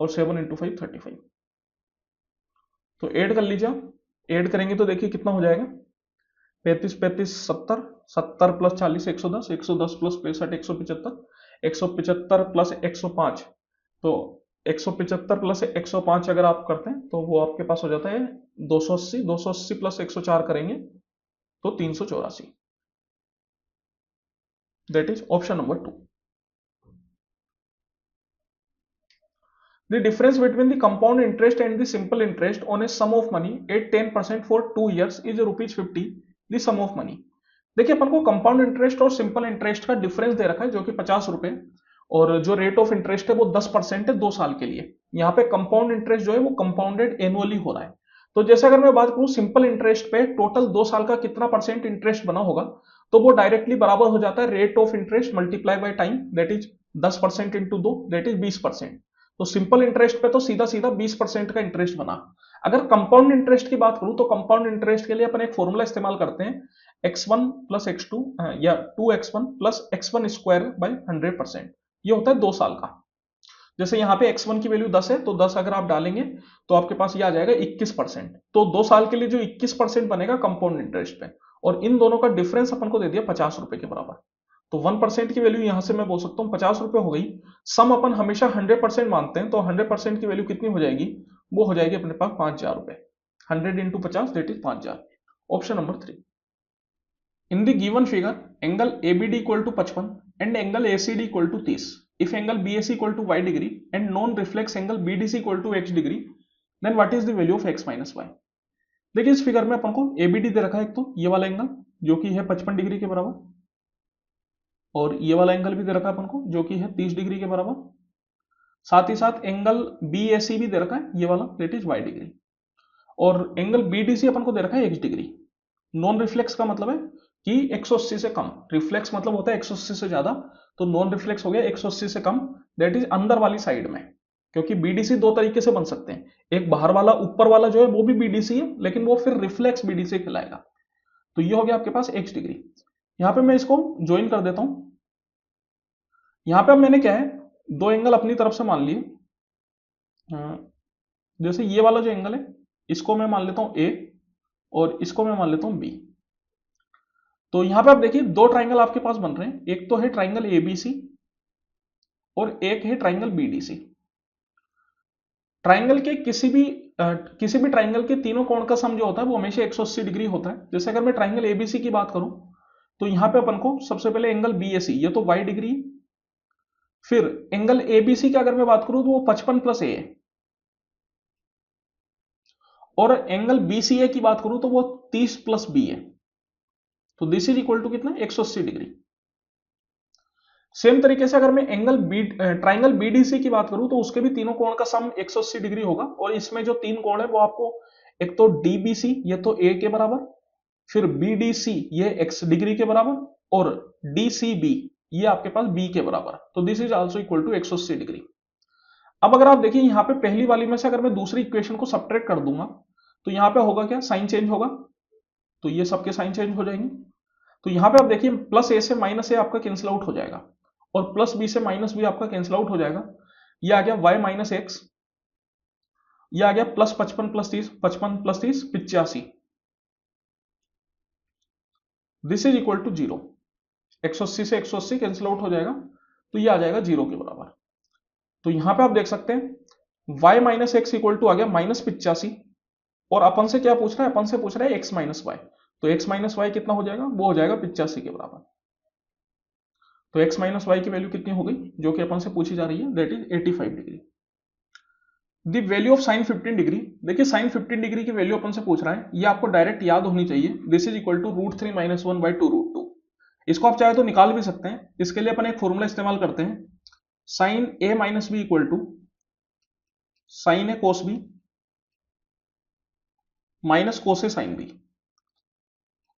और 7 इंटू 5 35। तो ऐड कर लीजिए आप। ऐड करेंगे तो देखिए कितना हो जाएगा? 35 35 70, 70 प्लस 40 110, 110 प्लस 65 175, 175 प्लस 105। तो 175 प्लस 105 अगर आप करते हैं तो वो आपके पास हो जाता है 280। 280 प्लस 104 करेंगे तो 384। That is option number 2। The difference between the compound interest and the simple interest on a sum of money at 10% for 2 years is ₹50, the sum of money। देखिए अपन को कंपाउंड इंटरेस्ट और सिंपल इंटरेस्ट का difference दे रखा है, जो कि 50 रुपए, और जो रेट ऑफ इंटरेस्ट है वो 10% है 2 साल के लिए। यहाँ पे कंपाउंड इंटरेस्ट जो है वो कंपाउंडेड एनुअली हो रहा है। तो जैसे अगर मैं बात करूं सिंपल इंटरेस्ट पे टोटल 2 साल का कितना परसेंट इंटरेस्ट बना होगा, तो वो डायरेक्टली बराबर हो जाता है rate of interest multiply by time, that is 10% into 2, that is 20%। तो सिंपल इंटरेस्ट पे तो सीधा सीधा 20% का इंटरेस्ट बना। अगर कंपाउंड इंटरेस्ट की बात करूं तो कंपाउंड इंटरेस्ट के लिए अपन एक फॉर्मूला इस्तेमाल करते हैं, x1 प्लस x2 या 2x1 plus x1 square by 100%। ये होता है 2 साल का। जैसे यहाँ पे x1 की वैल्यू 10 है, तो 10 अगर आप डालेंगे तो आपके पास ये आ जाएगा 21%। तो 2 साल के लिए जो 21% बनेगा कंपाउंड इंटरेस्ट पे, और इन दोनों का डिफरेंस अपन को दे दिया 50 रुपए के बराबर। तो 1% की वैल्यू यहां से मैं बोल सकता हूं 50 रुपए हो गई। सम अपन हमेशा 100% मानते हैं, तो 100% की वैल्यू कितनी हो जाएगी? वो हो जाएगी अपने पास 5000 रुपए। 100 into 50 that is 5000। Option number 3। In the given figure angle ABD equal to 55 and angle ACD equal to 30। If angle BAC equal to y degree and non reflex angle BDC equal to x degree, then what is the value of x minus y। देखिए इस figure में अपन को ABD दे रखा है, एक तो ये वाला एंगल जो कि है 55 डिग्री के बराबर, और ये वाला एंगल भी दे रखा है अपन को जो कि है 30 डिग्री के बराबर। साथ ही साथ एंगल BAC भी दे रखा है, ये वाला दैट इज y डिग्री, और एंगल BDC अपन को दे रखा है x डिग्री। नॉन रिफ्लेक्स का मतलब है कि 180 से कम, रिफ्लेक्स मतलब होता है 180 से ज्यादा, तो नॉन रिफ्लेक्स हो गया 180 से कम, दैट इज अंदर वाली साइड में। क्योंकि BDC दो तरीके से बन सकते हैं, एक बाहर वाला ऊपर वाला जो है वो भी बीडीसी है, लेकिन वो फिर रिफ्लेक्स बीडीसी कहलाएगा। तो ये हो गया आपके पास x डिग्री। यहां पे मैं इसको ज्वाइन कर देता हूं। यहां पे अब मैंने क्या है, दो एंगल अपनी तरफ से मान लिए। जैसे ये वाला जो एंगल है इसको मैं मान लेता हूं a, और इसको मैं मान लेता हूं b। तो यहां पे आप देखिए दो ट्राइंगल आपके पास बन रहे हैं, एक तो है ट्राइंगल एबीसी और एक है ट्राइंगल बीडीसी। ट्राइंगल के किसी भी ट्राइंगल के तीनों कोण का सम जो होता है वो हमेशा 180 डिग्री होता है। जैसे अगर मैं ट्राइंगल एबीसी की बात करूं तो यहां पे अपन को सबसे पहले एंगल बीएसी, ये तो y डिग्री। फिर एंगल एबीसी की अगर मैं बात करूं तो वो 55 प्लस ए है, और एंगल बीसीए की बात करूं तो वो 30 प्लस बी है। तो दिस इज इक्वल टू कितना, 180 डिग्री। सेम तरीके से अगर मैं ट्राइंगल बीडीसी की बात करूं तो उसके भी तीनों कोण का सम 180 डिग्री होगा, और इसमें जो तीन कोण है वो आपको, एक तो डीबीसी ये तो ए के बराबर, फिर बीडीसी ये x डिग्री के बराबर, और डीसीबी ये आपके पास b के बराबर। तो this is also equal to 180 degree. अब अगर आप देखिए यहां पे पहली वाली में से अगर मैं दूसरी इक्वेशन को सब्ट्रैक्ट कर दूंगा तो यहां पे होगा क्या, साइन चेंज होगा। तो ये सबके साइन चेंज हो जाएंगे। तो यहां पे आप देखिए प्लस ए से माइनस ए आपका कैंसिल आउट हो जाएगा, और प्लस बी से माइनस बी आपका कैंसिल आउट हो जाएगा। ये आ गया y माइनस एक्स, ये आ गया plus 55 plus 30, 55 plus 30 85। This is equal to 0। 180 से 180 कैंसिल आउट हो जाएगा, तो ये आ जाएगा 0 के बराबर। तो यहां पे आप देख सकते हैं y minus X equal to आ गया माइनस 85, और अपन से क्या पूछ रहा है, अपन से पूछ रहा है x माइनस वाई। तो x माइनस वाई कितना हो जाएगा, वो हो जाएगा 85 के बराबर। तो x माइनस वाई की वैल्यू कितनी हो गई, जो कि अपन से पूछी जा रही है, that is 85 degree. The value of sine 15 degree, देखिए साइन 15 डिग्री की वैल्यू अपन से पूछ रहा है, ये आपको डायरेक्ट याद होनी चाहिए। This is equal to √3 minus 1 by 2√2। इसको आप चाहे तो निकाल भी सकते हैं। इसके लिए अपन एक फॉर्मूला इस्तेमाल करते हैं, sine A minus B equal to sine A cos B minus cos A sine B.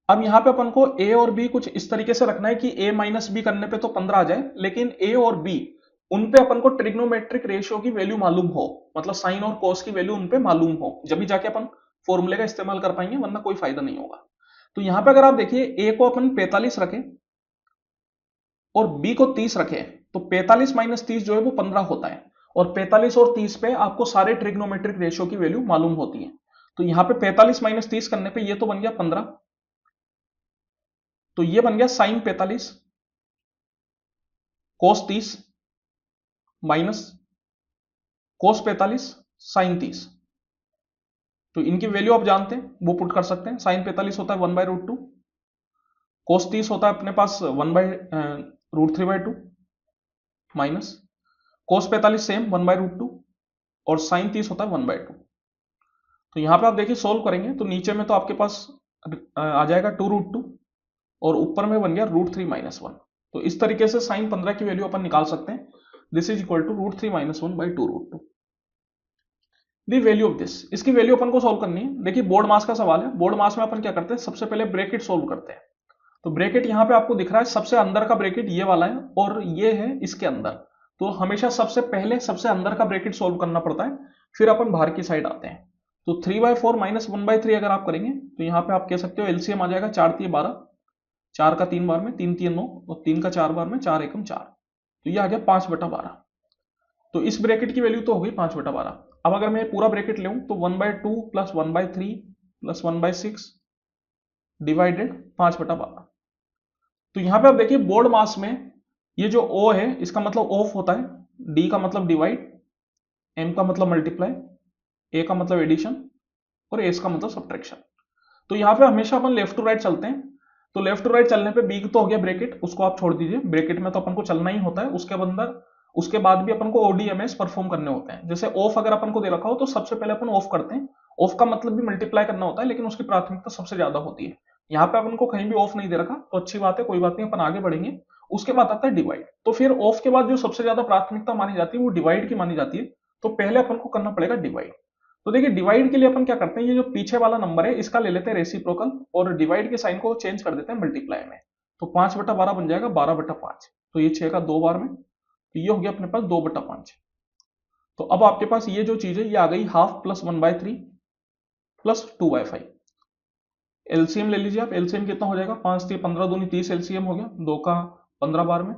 अब यहां पे अपन को a और b कुछ इस तरीके से रखना है कि a माइनस बी करने पे तो 15 आ जाए, लेकिन a और b उन पे अपन को ट्रिग्नोमेट्रिक रेशियो की वैल्यू मालूम हो, मतलब साइन और कोस की वैल्यू उन पे मालूम हो, जब भी जाके अपन फॉर्मूले का इस्तेमाल कर पाएंगे, वरना कोई फायदा नहीं होगा। तो यहां पे अगर आप देखिए a को अपन 45 रखें और b को 30 रखें, तो 45 माइनस 30 जो है वो 15 होता है, और 45 और 30 पे आपको सारे ट्रिग्नोमेट्रिक रेशियो की वैल्यू मालूम होती है। तो यहां पे 45 माइनस 30 करने पे ये तो बन गया 15, तो ये बन गया साइन 45 कोस 30 माइनस कोस 45 साइन 30। तो इनकी वैल्यू आप जानते हैं, वो पुट कर सकते हैं। साइन 45 होता है 1/√2, कोस 30 होता है अपने पास 1/√3/2 माइनस कोस 45 सेम 1/√2, और साइन 30 होता है 1/2। तो यहां पे आप देखिए सोल्व करेंगे तो नीचे में तो आपके पास आ जाएगा 2√2, और ऊपर में बन गया √3 माइनस 1। तो इस तरीके से साइन 15 की वैल्यू अपन निकाल सकते हैं। This is equal to √3 minus 1 by 2√2। The value of this, इसकी वैल्यू अपन को सोल्व करनी है। देखिए बोर्ड मास का सवाल है, बोर्ड मास में अपन क्या करते हैं, सबसे पहले ब्रैकेट सोल्व करते हैं। तो ब्रैकेट यहां पे आपको दिख रहा है, सबसे अंदर का ब्रैकेट ये वाला है, और ये है इसके अंदर। तो हमेशा सबसे पहले सबसे अंदर का ब्रैकेट सोल्व करना पड़ता है, फिर अपन बाहर की साइड आते हैं। तो 3/4 माइनस 1/3 अगर आप करेंगे तो यहाँ पे आप कह सकते हो एलसीएम आ जाएगा 4 3 12, 4 का 3 बार में 3 3 9, और 3 का 4 बार में 4 एकम 4। तो ये आ गया 5/12। तो इस ब्रैकेट की वैल्यू तो हो गई 5/12। अब अगर मैं पूरा ब्रैकेट लूं तो 1/2 प्लस 1/3 प्लस 1/6 डिवाइडेड 5/12। तो यहां पे आप देखिए बोर्ड मास में ये जो O है इसका मतलब ऑफ होता है, D का मतलब डिवाइड, M का मतलब मल्टीप्लाई, A का मतलब एडिशन, और S का मतलब सब्ट्रैक्शन। तो यहां पे हमेशा अपन लेफ्ट टू राइट चलते हैं। तो लेफ्ट टू राइट चलने पे B तो हो गया ब्रैकेट, उसको आप छोड़ दीजिए, ब्रैकेट में तो अपन को चलना ही होता है। उसके बाद भी अपन को ODMS परफॉर्म करने होते हैं। जैसे ऑफ अगर अपन को दे रखा हो तो सबसे पहले अपन ऑफ करते हैं। ऑफ का मतलब भी मल्टीप्लाई करना होता है, लेकिन उसकी प्राथमिकता सबसे ज्यादा होती है। यहाँ पे अपन को कहीं भी ऑफ नहीं दे रखा तो अच्छी बात है, कोई बात नहीं, अपन आगे बढ़ेंगे। उसके बाद आता है डिवाइड। तो फिर ऑफ के बाद जो सबसे ज्यादा प्राथमिकता मानी जाती है वो डिवाइड की मानी जाती है। तो पहले अपन को करना पड़ेगा डिवाइड। तो देखिए डिवाइड के लिए अपन क्या करते हैं, ये जो पीछे वाला नंबर है इसका ले लेते हैं रेसिप्रोकल, और डिवाइड के साइन को चेंज कर देते हैं मल्टीप्लाई में। तो 5/12 बन जाएगा 12/5। तो ये 6 का 2 बार में, तो ये हो गया अपने पास 2/5। तो अब आपके पास ये जो चीज है ये आ गई हाफ प्लस 1/3 प्लस 2/5। एलसीएम ले लीजिए आप, एलसीएम कितना हो जाएगा, 5 3 15 दूनी 30 एलसीएम हो गया, 2 का 15 बार में,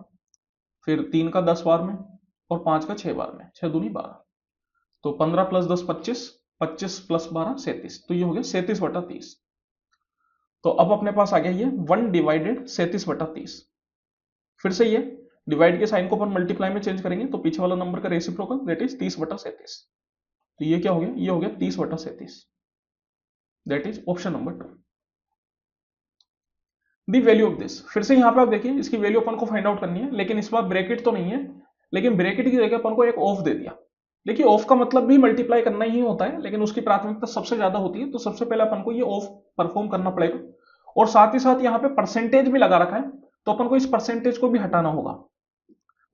फिर 3 का 10 बार में, और 5 का 6 बार में, 6 दूनी 12, तो 15 प्लस 10 25, 25 प्लस 12 37, तो ये हो गया 37/30। तो अब अपने पास आ गया ये 1 डिवाइडेड 37/30। फिर से ये डिवाइड के साइन को अपन मल्टीप्लाई में चेंज करेंगे तो पीछे वाला नंबर का रेसिप्रोकल दैट इज 30/37। तो ये क्या हो गया, ये हो गया 30/37, that is option number 2। The value of this, फिर से यहां पे आप देखिए इसकी वैल्यू अपन को फाइंड आउट करनी है, लेकिन इस बार ब्रैकेट तो नहीं है, लेकिन ब्रैकेट की जगह अपन को एक ऑफ दे दिया। देखिए ऑफ का मतलब भी मल्टीप्लाई करना ही होता है, लेकिन उसकी प्राथमिकता सबसे ज्यादा होती है, तो सबसे पहले अपन को ये ऑफ परफॉर्म करना पड़ेगा। और साथ ही साथ यहाँ पे परसेंटेज भी लगा रखा है, तो अपन को इस परसेंटेज को भी हटाना होगा।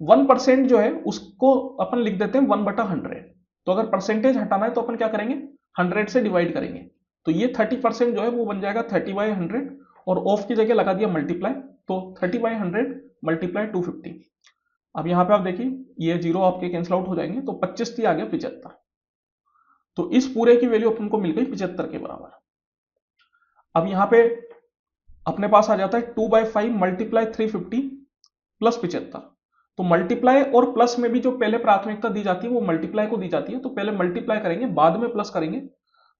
1% जो है उसको अपन लिख देते हैं 1/100। तो अगर परसेंटेज हटाना है तो अपन क्या करेंगे, 100 से डिवाइड करेंगे, तो ये 30% जो है वो बन जाएगा 30/100, और ऑफ की जगह लगा दिया मल्टीप्लाई, तो 30/100 मल्टीप्लाई 250। अब यहां पे आप देखिए ये जीरो आपके कैंसिल आउट हो जाएंगे, तो 25 आ गया 75। तो इस पूरे की वैल्यू अपन को मिल गई 75 के बराबर। अब यहां पे अपने पास आ जाता है 2/5 मल्टीप्लाई 350 प्लस 75। तो मल्टीप्लाई और प्लस में भी जो पहले प्राथमिकता दी जाती है वो मल्टीप्लाई को दी जाती है, तो पहले मल्टीप्लाई करेंगे बाद में प्लस करेंगे।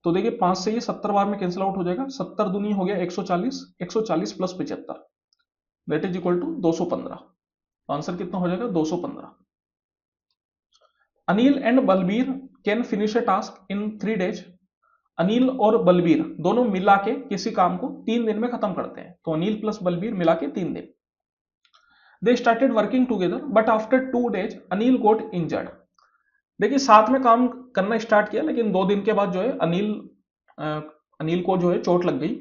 तो देखिए 5 से ये 70 बार में कैंसिल आउट हो जाएगा, 70 दूनी हो गया 140, 140 plus 75 that is equal to 215। Answer कितना हो जाएगा 215। Anil and Balbir can finish a task in 3 days। Anil और बलबीर दोनों मिला के किसी काम को 3 दिन में खत्म करते हैं, तो अनिल प्लस बलबीर मिला के 3 दिन। They started working together but after 2 days Anil got injured. देखिए साथ में काम करना स्टार्ट किया, लेकिन 2 दिन के बाद जो है अनिल को जो है चोट लग गई,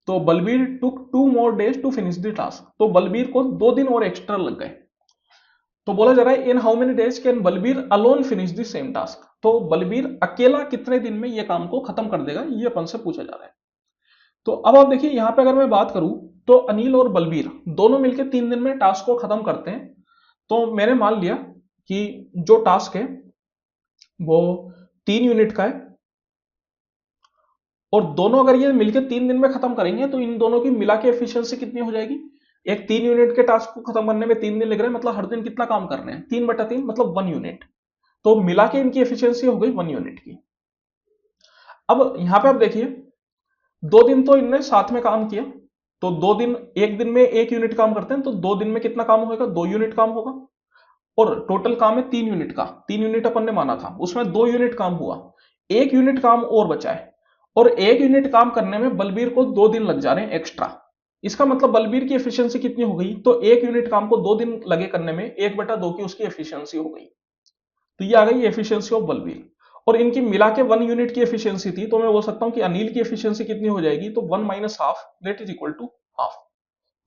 तो Balbir took 2 more days to finish the task. तो बलबीर को 2 दिन और एक्स्ट्रा लग गए। तो बोला जा रहा है in how many days can Balbir alone finish the same task. तो बलबीर अकेला कितने दिन में यह काम को खत्म कर देगा, ये अपन से पूछा जा रहा है। तो अब आप देखिए यहां पे अगर मैं बात करूं तो अनिल और बलबीर दोनों मिलकर 3 दिन में टास्क को खत्म करते हैं। तो मैंने मान लिया कि जो टास्क है वो 3 यूनिट का है, और दोनों अगर ये मिलकर 3 दिन में खत्म करेंगे तो इन दोनों की मिला के एफिशिएंसी कितनी हो जाएगी। एक 3 यूनिट के टास्क को खत्म करने में 3 दिन लग रहे हैं, मतलब हर दिन कितना काम कर रहे हैं, 3/3 मतलब 1 यूनिट। तो मिला के इनकी एफिशिएंसी हो गई 1 यूनिट की। अब यहां पे आप देखिए 2 दिन तो इनने साथ में काम किया, तो 2 दिन, एक दिन में 1 यूनिट काम करते हैं, तो 2 दिन में कितना काम होगा, 2 यूनिट काम होगा। और टोटल काम है 3 यूनिट का, 3 यूनिट अपन ने माना था, उसमें 2 यूनिट काम हुआ, 1 यूनिट काम और बचा है, और 1 यूनिट काम करने में बलबीर को 2 दिन लग जा रहे हैं एक्स्ट्रा। इसका मतलब बलबीर की एफिशिएंसी कितनी हो गई, तो 1 यूनिट काम को 2 दिन लगे करने में 1/2 की उसकी एफिशिएंसी हो गई। तो ये आ गई एफिशिएंसी ऑफ बलबीर। और इनकी मिला के 1 यूनिट की एफिशिएंसी थी, तो मैं बोल सकता हूं कि अनिल की एफिशिएंसी कितनी हो जाएगी, तो 1 - half that is equal to half.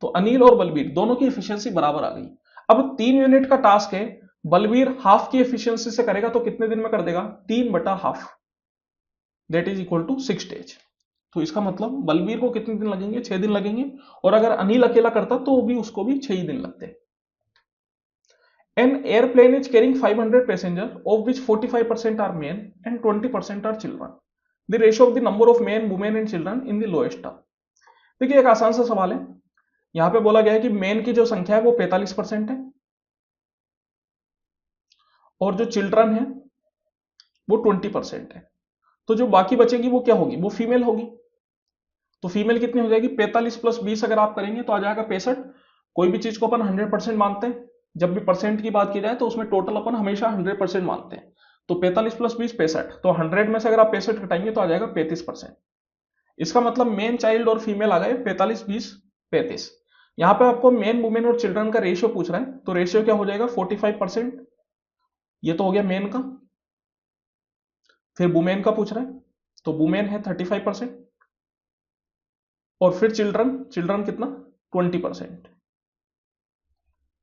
तो अनिल और बलबीर दोनों की एफिशिएंसी बराबर आ गई। अब 3 यूनिट का टास्क है, बलबीर हाफ की एफिशिएंसी से करेगा तो कितने दिन में कर देगा, 3/2 that is equal to 6 days। तो इसका मतलब बलबीर को कितने दिन लगेंगे, 6 दिन लगेंगे, और अगर अनिल अकेला करता तो भी उसको भी 6 ही दिन लगते। An airplane is carrying 500 passengers, of which 45% are men and 20% are children. The ratio of the number of men, women and children in the lowest term. देखिए एक आसान सा सवाल है, यहां पे बोला गया है कि मेन की जो संख्या है वो 45% है, और जो चिल्ड्रन है वो 20% है। तो जो बाकी बचेगी वो क्या होगी, वो फीमेल होगी। तो फीमेल कितनी हो जाएगी, 45 + 20 अगर आप करेंगे तो आ जाएगा 65। कोई भी चीज को अपन 100% मानते हैं, जब भी परसेंट की बात की जाए तो उसमें टोटल अपन हमेशा 100% मानते हैं। तो 45 + 20 65, तो 100 में से अगर आप 65 घटाएंगे तो आ जाएगा 35%। इसका मतलब मेन, चाइल्ड और फीमेल आ गए 45 20 35। यहां पे आपको मेन, वुमेन और चिल्ड्रन का रेशियो पूछ रहा है, तो रेशियो क्या हो जाएगा 45%, ये तो हो गया मेन का। फिर वुमेन का पूछ रहा है, तो वुमेन है 35%, और फिर चिल्ड्रन, चिल्ड्रन कितना 20%।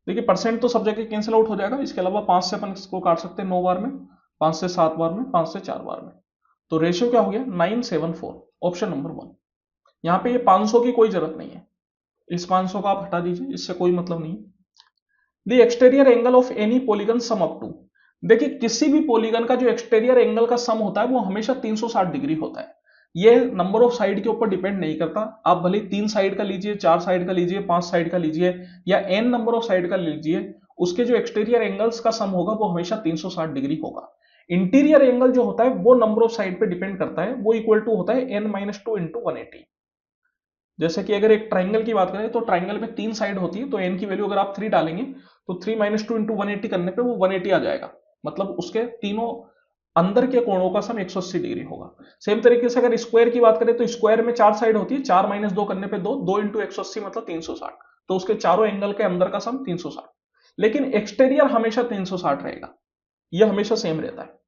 देखिए परसेंट तो सब जगह कैंसिल आउट हो जाएगा, इसके अलावा 5 से अपन इसको काट सकते हैं 9 बार में, 5 से 7 बार में, 5 से 4 बार में। तो रेशियो क्या हो गया 974, ऑप्शन नंबर 1। यहां पे ये 500 की कोई जरूरत नहीं है, इस 500 का आप हटा दीजिए, इससे कोई मतलब नहीं। The exterior angle of any polygon sum up to, देखिए किसी भी पॉलीगन का जो एक्सटीरियर एंगल का सम होता है वो हमेशा 360 डिग्री होता है। ये नंबर ऑफ साइड के ऊपर डिपेंड नहीं करता। आप भले 3 साइड का लीजिए, 4 साइड का लीजिए, 5 साइड का लीजिए या n नंबर ऑफ साइड का लीजिए, उसके जो एक्सटीरियर एंगल्स का सम होगा वो हमेशा 360 डिग्री होगा। इंटीरियर एंगल जो होता है वो नंबर ऑफ साइड पे डिपेंड करता है, वो इक्वल टू होता है n-2 इंटू 180। जैसे कि अगर एक ट्राइंगल की बात करें तो ट्राइंगल में 3 साइड होती है, तो n की वैल्यू अगर आप 3 डालेंगे तो 3-2 इंटू 180 करने पे वो 180 आ जाएगा। मतलब उसके तीनों अंदर के कोणों का सम 180 डिग्री होगा। सेम तरीके से अगर स्क्वायर की बात करें तो स्क्वायर में 4 साइड होती है, 4-2 करने पे 2 इंटू 180 मतलब 360, तो उसके चारों एंगल के अंदर का सम 360। लेकिन एक्सटीरियर हमेशा 360 रहेगा, यह हमेशा सेम रहता है।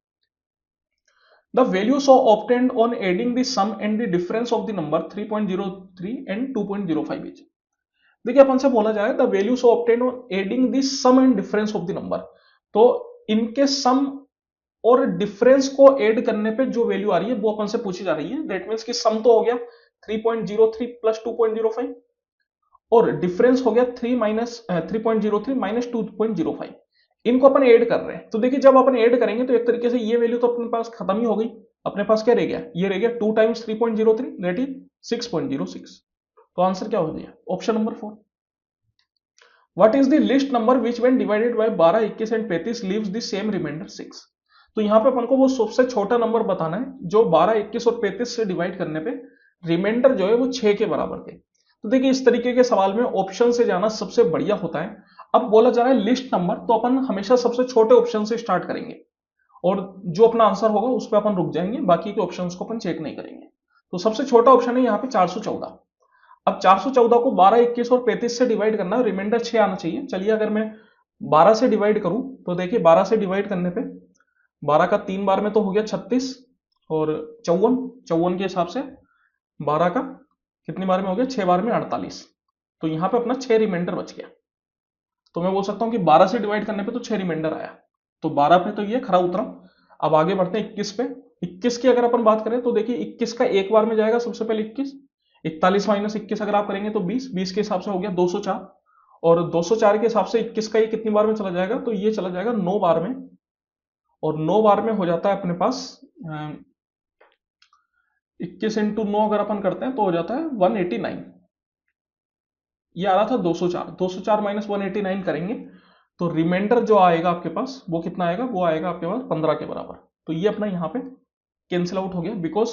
The value so obtained on adding the sum and the difference of the number 3.03 and 2.05 each। देखिए अपन से बोला जाए the value so obtain on adding the sum and difference of the number, तो इनके सम और डिफरेंस को ऐड करने पे जो वैल्यू आ रही है वो अपन से पूछी जा रही है। दैट मींस कि सम तो हो गया 3.03 प्लस 2.05 और डिफरेंस हो गया 3.03 माइनस 2.05। इनको अपन ऐड कर रहे हैं, तो देखिए जब अपन ऐड करेंगे तो एक तरीके से ये वैल्यू तो अपने पास खत्म ही हो गई। अपने पास क्या रह गया, ये रह गया 2 टाइम्स 3.03 दैट इज 6.06। तो आंसर क्या हो गया, option number 4। What is the least number which when divided by 12, 21 and 35 leaves the same remainder 6। तो यहां पे अपन को वो सबसे छोटा नंबर बताना है जो 12, 21 और 35 से डिवाइड करने पे रिमाइंडर जो है वो 6 के बराबर थे। तो देखिए इस तरीके के सवाल में ऑप्शन से जाना सबसे बढ़िया होता है। अब बोला जा रहा है लिस्ट नंबर, तो अपन हमेशा सबसे छोटे ऑप्शन से स्टार्ट करेंगे और जो अपना आंसर होगा उस पर अपन रुक जाएंगे, बाकी के ऑप्शंस को अपन चेक नहीं करेंगे। तो सबसे छोटा ऑप्शन है यहाँ पे 414। अब 414 को 12, 21 और 35 से डिवाइड करना है, रिमाइंडर 6 आना चाहिए। चलिए अगर मैं 12 से डिवाइड करूं तो देखिए 12 से डिवाइड करने पे 12 का 3 बार में तो हो गया 36 और 54 के हिसाब से 12 का कितनी बार में हो गया, 6 बार में 48। तो यहां पे अपना 6 रिमाइंडर बच गया। तो मैं बोल सकता हूं कि 12 से डिवाइड करने पे तो 6 रिमाइंडर आया, तो 12 पे तो ये खरा उतरा। अब आगे बढ़ते हैं 21 पे। 21 की अगर अपन बात करें तो देखिए 21 का एक बार में जाएगा सबसे पहले 21, 41 माइनस 21 अगर आप करेंगे तो 20, 20 के हिसाब से हो गया 204 और 204 के हिसाब से 21 का ये कितनी बार में चला जाएगा, तो ये चला जाएगा 9 बार में और 9 बार में हो जाता है अपने पास 21 इंटू 9 अगर अपन करते हैं तो हो जाता है 189। ये आ रहा था 204, 204 माइनस 189 करेंगे तो रिमाइंडर जो आएगा आपके पास वो कितना आएगा, वो आएगा आपके पास 15 के बराबर। तो ये अपना यहाँ पे कैंसिल आउट हो गया बिकॉज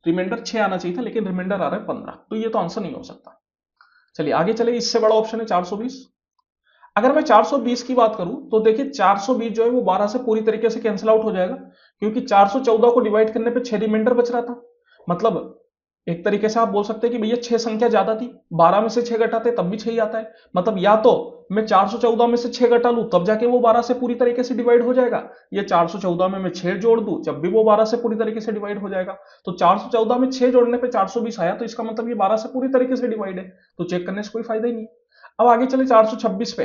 रिमाइंडर 6 आना चाहिए था लेकिन रिमाइंडर आ रहा है 15, तो ये तो आंसर नहीं हो सकता। चलिए आगे चले, इससे बड़ा ऑप्शन है 420। अगर मैं 420 की बात करूं तो देखिए 420 जो है वो 12 से पूरी तरीके से कैंसिल आउट हो जाएगा क्योंकि 414 को डिवाइड करने पे 6 रिमाइंडर बच रहा था। मतलब एक तरीके से आप बोल सकते हैं कि भैया 6 संख्या ज्यादा थी, 12 में से 6 घटाते तब भी 6 ही आता है। मतलब या तो मैं 414 में से 6 घटा लूं तब जाके वो 12 से पूरी तरीके से डिवाइड हो जाएगा, या 414 में मैं 6 जोड़ दूं जब भी वो 12 से पूरी तरीके से डिवाइड हो जाएगा। तो 414 में 6 जोड़ने पे 420 आया, तो इसका मतलब ये 12 से पूरी तरीके से डिवाइड है, तो चेक करने से कोई फायदा ही नहीं। अब आगे चले 426 पे।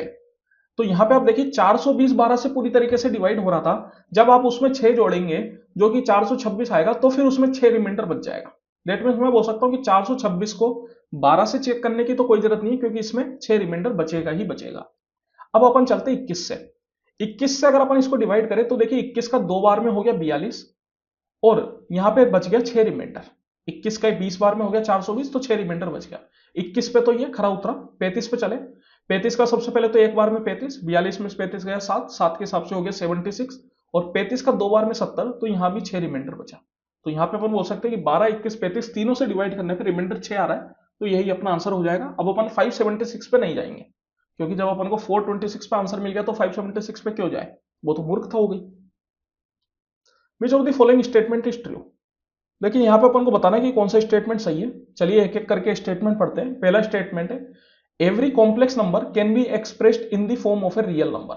तो यहां पे आप देखिए 420 12 से पूरी तरीके से डिवाइड हो रहा था, जब आप उसमें 6 जोड़ेंगे जो कि 426 आएगा तो फिर उसमें 6 रिमाइंडर बच जाएगा। दैट मींस मैं बोल सकता हूं कि 426 को 12 से चेक करने की तो कोई जरूरत नहीं है क्योंकि इसमें 6 रिमाइंडर बचेगा ही बचेगा। अब अपन चलते 21 से। 21 से अगर अपन इसको डिवाइड करें तो देखिए 21 का 2 बार में हो गया 42 और यहां पे बच गया 6 रिमाइंडर। 21 का 20 बार में हो गया 420, तो 6 रिमाइंडर बच गया। 21 पे तो ये खरा उतरा। 35 पे चले। 35 का सबसे पहले तो एक बार में 35, 42 में 35 गया 7, 7 के हिसाब से हो गया 76 और 35 का 2 बार में 70, तो यहां भी 6 रिमाइंडर बचा। तो यहां पे अपन बोल सकते हैं कि 12, 21, 35 तीनों से डिवाइड करने पे रिमाइंडर 6 आ रहा है, तो यही अपना आंसर हो जाएगा। अब अपन 576 पे नहीं जाएंगे क्योंकि जब अपन को 426 पे आंसर मिल गया तो 576 पे क्यों जाए, वो तो मूर्खता हो गई। Which of the following statement is true. देखिए यहां पे अपन को बताना है कि कौन सा स्टेटमेंट सही है। चलिए एक एक करके स्टेटमेंट पढ़ते हैं। पहला स्टेटमेंट है every complex number can be expressed in the form of a real number.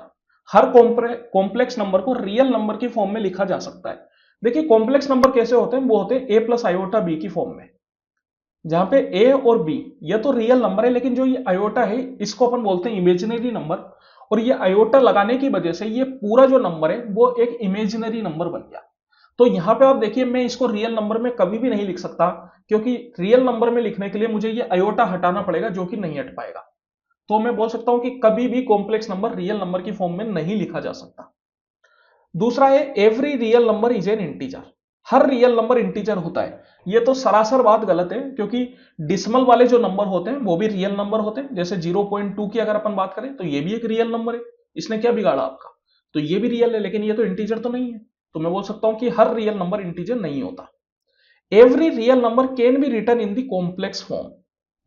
Her complex number को रियल नंबर की फॉर्म में लिखा जा सकता है। देखिए कॉम्प्लेक्स नंबर कैसे होते हैं, वो होते हैं a प्लस आयोटा बी की फॉर्म में, जहां पे a और b ये तो रियल नंबर है लेकिन जो ये आयोटा है इसको अपन बोलते हैं इमेजिनरी नंबर, और ये आयोटा लगाने की वजह से ये पूरा जो नंबर है वो एक इमेजिनरी नंबर बन गया। तो यहां पे आप देखिए मैं इसको रियल नंबर में कभी भी नहीं लिख सकता क्योंकि रियल नंबर में लिखने के लिए मुझे ये आयोटा हटाना पड़ेगा जो कि नहीं हट पाएगा। तो मैं बोल सकता हूं कि कभी भी कॉम्प्लेक्स नंबर रियल नंबर की फॉर्म में नहीं लिखा जा सकता। दूसरा है every real number is an integer, her real number integer होता है। ये तो सरासर बात गलत है, क्योंकि डिसिमल वाले जो नंबर होते हैं वो भी रियल नंबर होते हैं। जैसे 0.2 की अगर अपन बात करें तो ये भी एक रियल नंबर है, इसने क्या बिगाड़ा आपका, तो ये भी रियल है, लेकिन ये तो इंटीजर तो नहीं है। तो मैं बोल सकता हूं कि हर रियल नंबर इंटीजर नहीं होता। Every real number can be written in the complex form,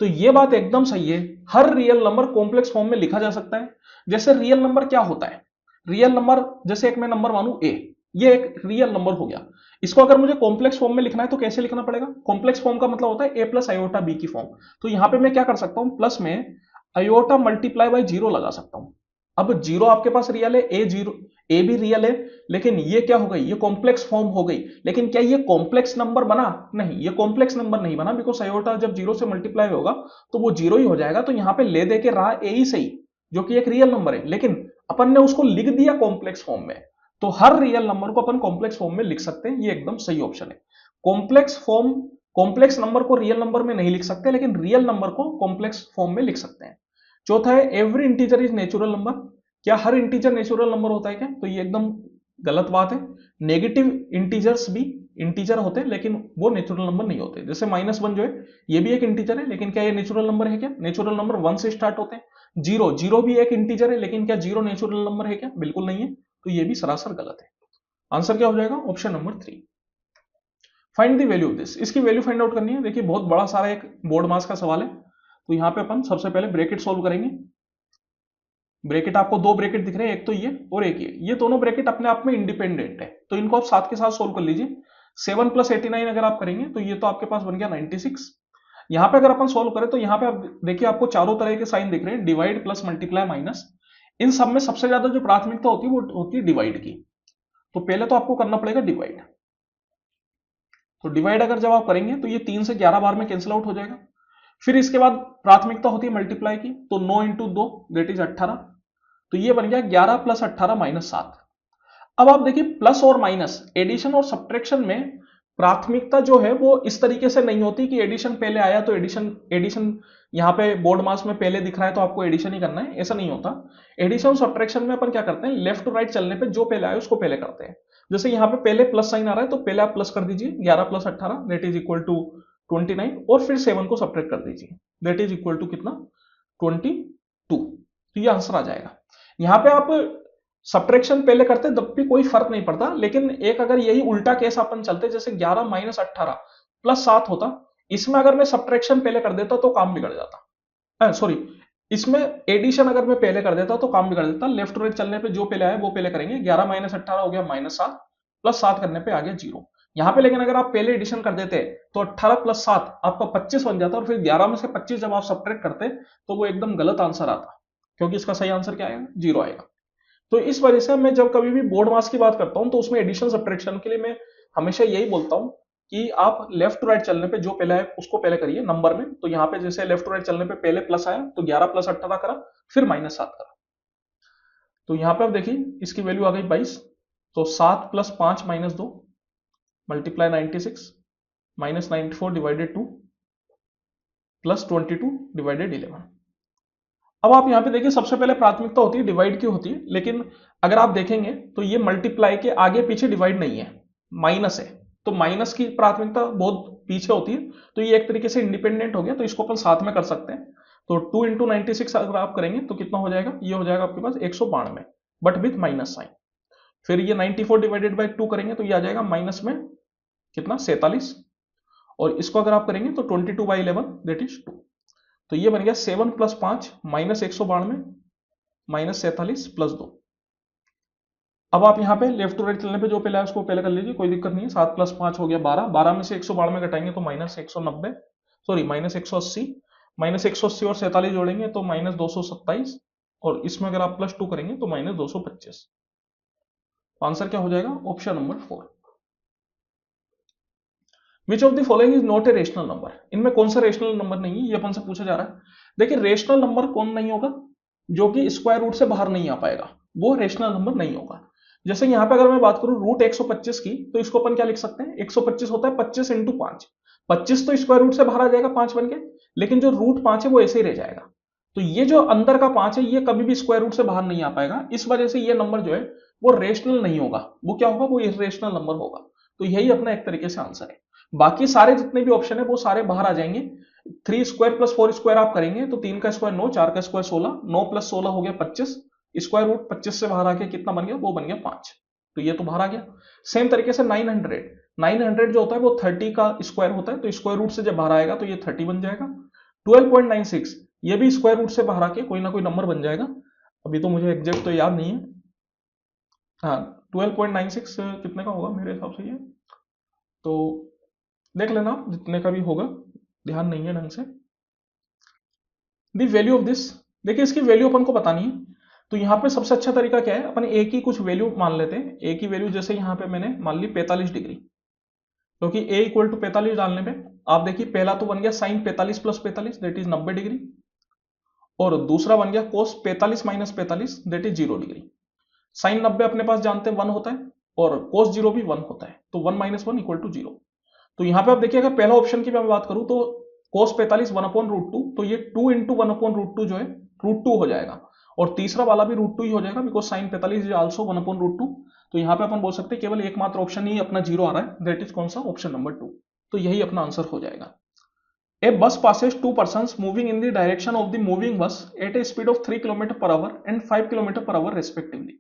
तो ये बात एकदम सही है, हर रियल नंबर कॉम्प्लेक्स फॉर्म में लिखा जा सकता है। जैसे रियल नंबर क्या होता है, रियल नंबर जैसे एक मैं नंबर मानू ए, ये एक रियल नंबर हो गया। इसको अगर मुझे कॉम्प्लेक्स फॉर्म में लिखना है तो कैसे लिखना पड़ेगा, कॉम्प्लेक्स फॉर्म का मतलब होता है ए प्लस आयोटा बी की फॉर्म। तो यहां पे मैं क्या कर सकता हूं, प्लस में आयोटा मल्टीप्लाई बाय जीरो लगा सकता हूं। अब जीरो आपके पास रियल है, ए जीरो, ए भी रियल है, लेकिन ये क्या हो गई, ये कॉम्प्लेक्स फॉर्म हो गई। लेकिन क्या ये कॉम्प्लेक्स नंबर बना, नहीं, ये कॉम्प्लेक्स नंबर नहीं बना, बिकॉज आयोटा जब जीरो से मल्टीप्लाई होगा तो वो जीरो ही हो जाएगा। तो यहां पे ले दे के रहा ए ही सही, जो कि एक रियल नंबर है, लेकिन अपन ने उसको लिख दिया कॉम्प्लेक्स फॉर्म में। तो हर रियल नंबर को अपन कॉम्प्लेक्स फॉर्म में लिख सकते हैं, ये एकदम सही ऑप्शन है। कॉम्प्लेक्स फॉर्म, कॉम्प्लेक्स नंबर को रियल नंबर में नहीं लिख सकते, लेकिन रियल नंबर को कॉम्प्लेक्स फॉर्म में लिख सकते हैं। चौथा है every integer is natural number, क्या हर इंटीजर नेचुरल नंबर होता है क्या, तो ये एकदम गलत बात है। नेगेटिव इंटीजर्स भी इंटीजर होते हैं, लेकिन वो नेचुरल नंबर नहीं होते। जैसे -1 जो है ये भी एक इंटीजर है, लेकिन क्या ये नेचुरल नंबर है क्या, नेचुरल नंबर 1 से स्टार्ट होते हैं। जीरो, जीरो भी एक इंटीजर है, लेकिन क्या जीरो नेचुरल नंबर है क्या, बिल्कुल नहीं है। तो ये भी सरासर गलत है। आंसर क्या हो जाएगा, option number 3। Find the value of this, इसकी वैल्यू फाइंड आउट करनी है। देखिए बहुत बड़ा सारा एक बोर्ड मास का सवाल है, तो यहां पे अपन सबसे पहले ब्रैकेट सोल्व करेंगे। ब्रैकेट आपको दो ब्रैकेट दिख रहे हैं, एक तो ये और एक ये दोनों ब्रैकेट अपने आप में इंडिपेंडेंट है, तो इनको आप साथ के साथ सोल्व कर लीजिए। 7 + 89 अगर आप करेंगे तो ये तो आपके पास बन गया 96। यहां पे अगर अपन सोल्व करें तो यहां पे आप देखिए आपको चारों तरह के साइन दिख रहे हैं, डिवाइड प्लस मल्टीप्लाई माइनस। इन सब में सबसे ज्यादा जो प्राथमिकता होती है वो होती है डिवाइड की। तो पहले तो आपको करना पड़ेगा डिवाइड। तो डिवाइड अगर जब आप करेंगे तो ये 3 से 11 बार में कैंसिल आउट हो जाएगा। फिर इसके बाद प्राथमिकता होती है मल्टीप्लाई की, तो 9 × 2 दैट इज 18। तो ये बन गया 11 + 18 - 7। अब आप देखिए प्लस और माइनस, एडिशन और सब्ट्रैक्शन में प्राथमिकता जो है वो इस तरीके से नहीं होती कि एडिशन पहले आया तो एडिशन एडिशन यहां पे बोर्ड मास में पहले दिख रहा है तो आपको एडिशन ही करना है, ऐसा नहीं होता। एडिशन और सब्ट्रैक्शन में अपन क्या करते हैं, लेफ्ट टू राइट चलने पे जो पहले आए उसको पहले करते हैं। जैसे यहाँ पे पहले प्लस साइन आ रहा है तो पहले आप प्लस कर दीजिए, 11 + 18 दैट इज इक्वल टू 29, और फिर 7 को सब्ट्रैक्ट कर दीजिए, दैट इज इक्वल टू कितना, 22। तो ये आंसर आ जाएगा। यहां पे आप सब्ट्रैक्शन पहले करते तब भी कोई फर्क नहीं पड़ता, लेकिन एक अगर यही उल्टा केस अपन चलते, जैसे 11 - 18 + 7 होता, इसमें अगर मैं सब्ट्रैक्शन पहले कर देता तो काम बिगड़ जाता, सॉरी, इसमें एडिशन अगर मैं पहले कर देता तो काम बिगड़ देता। लेफ्ट राइट चलने पे जो पहले आए वो पहले करेंगे, 11 - 18 हो गया -7, प्लस 7 करने पे आ गया 0। यहां पे लेकिन अगर आप पहले एडिशन कर देते तो 18 + 7 आपका 25 बन जाता, और फिर 11 में से 25 जब आप सब्ट्रैक्ट करते तो वो एकदम गलत आंसर आता, क्योंकि इसका सही आंसर क्या आएगा, 0 आएगा। तो इस वजह से मैं जब कभी भी बोर्ड मास की बात करता हूं तो उसमें एडिशन सब्ट्रैक्शन के लिए मैं हमेशा यही बोलता हूं कि आप लेफ्ट टू राइट चलने पे जो पहले है उसको पहले करिए नंबर में। तो यहाँ पे जैसे लेफ्ट टू राइट चलने पे पहले प्लस आया तो 11 + 18 करा, फिर -7 करा। तो यहाँ पे आप देखिए इसकी वैल्यू आ गई 22। तो 7 + 5 - 2 मल्टीप्लाई 96 -94 / 2 प्लस 22 / 11। अब आप यहां पे देखिए सबसे पहले प्राथमिकता होती है डिवाइड की होती है, लेकिन अगर आप देखेंगे तो ये मल्टीप्लाई के आगे पीछे डिवाइड नहीं है, माइनस है। तो माइनस की प्राथमिकता बहुत पीछे होती है, तो ये एक तरीके से इंडिपेंडेंट हो गया, तो इसको अपन साथ में कर सकते हैं। तो 2 × 96 अगर आप करेंगे तो कितना हो जाएगा, ये हो जाएगा आपके पास 192, बट विथ माइनस साइन। फिर ये 94 / 2 करेंगे तो ये आ जाएगा माइनस में कितना, 47, और इसको अगर आप करेंगे तो 22/11 दैट इज 2। तो ये बन गया 7 + 5 -192 -47 + 2। अब आप यहाँ पे लेफ्ट टू राइट चलने पे जो पहले है उसको पहले कर लीजिए, कोई दिक्कत नहीं है। 7 + 5 हो गया 12, 12 में से 192 घटाएंगे तो -190, सॉरी -180, -180 और 47 जोड़ेंगे तो -227, और इसमें अगर आप +2 करेंगे तो -225। आंसर क्या हो जाएगा, option number 4। Which of the following is not a rational number, इनमें कौन सा रेशनल नंबर नहीं है, ये अपन से पूछा जा रहा है। देखिए रेशनल नंबर कौन नहीं होगा, जो कि स्क्वायर रूट से बाहर नहीं आ पाएगा, वो रेशनल नंबर नहीं होगा। जैसे यहां पे अगर मैं बात करूं रूट 125 की, तो इसको अपन क्या लिख सकते हैं, 125 होता है 25 × 5। 25 तो स्क्वायर रूट से बाहर आ जाएगा 5 बन के, लेकिन जो रूट 5 है वो ऐसे ही रह जाएगा। तो ये जो अंदर का 5 है ये कभी भी स्क्वायर रूट से बाहर नहीं आ पाएगा, इस वजह से ये नंबर जो है वो रेशनल नहीं होगा, वो क्या होगा, वो इरेशनल नंबर होगा। तो यही अपना एक तरीके से आंसर है। बाकी सारे जितने भी ऑप्शन है वो सारे बाहर आ जाएंगे। 3 स्क्वायर प्लस 4 स्क्वायर आप करेंगे तो 3 का स्क्वायर 9, 4 का स्क्वायर 16, 9 प्लस 16 हो गया 25, स्क्वायर रूट 25 से बाहर आके कितना बन गया, वो बन गया 5, तो ये तो बाहर आ गया। सेम तरीके से 900 जो होता है वो 30 का स्क्वायर होता है, तो स्क्वायर रूट से जब बाहर आएगा तो ये 30 बन जाएगा। 12.96 ये भी स्क्वायर रूट से बाहर आके कोई ना कोई नंबर बन जाएगा, अभी तो मुझे एग्जैक्ट तो याद नहीं है। हाँ 12.96 कितने का होगा मेरे हिसाब से ये, तो देख लेना जितने का भी होगा, ध्यान नहीं है ढंग से। दी वैल्यू ऑफ दिस, देखिए इसकी वैल्यू अपन को बतानी है, तो यहाँ पे सबसे अच्छा तरीका क्या है, अपन ए की कुछ वैल्यू मान लेते हैं। ए की वैल्यू जैसे यहाँ पे मैंने मान ली 45 डिग्री, क्योंकि ए इक्वल टू 45 डालने पे आप देखिए पहला तो बन गया sine 45 plus 45 that is 90 degree, और दूसरा बन गया cos 45 minus 45 that is 0 degree. Sine 90 अपने पास जानते हैं 1 होता है, और कोस 0 भी 1 होता है, तो 1 माइनस 1 इक्वल टू 0। तो यहाँ पे आप देखिए अगर पहला ऑप्शन की मैं बात करूं तो कोस 45 1/√2, तो ये 2 इंटू 1/√2 जो है √2 हो जाएगा, और तीसरा वाला भी √2 ही हो जाएगा, बिकॉज साइन 45 इज आल्सो 1/√2। तो यहाँ पे अपन बोल सकते हैं केवल एकमात्र ऑप्शन ही अपना 0 आ रहा है, दैट इज कौन सा, ऑप्शन नंबर 2। तो यही अपना आंसर हो जाएगा। ए बस passes 2 persons moving in the direction of the moving bus at a speed of 3 km per hour and 5 km per hour respectively.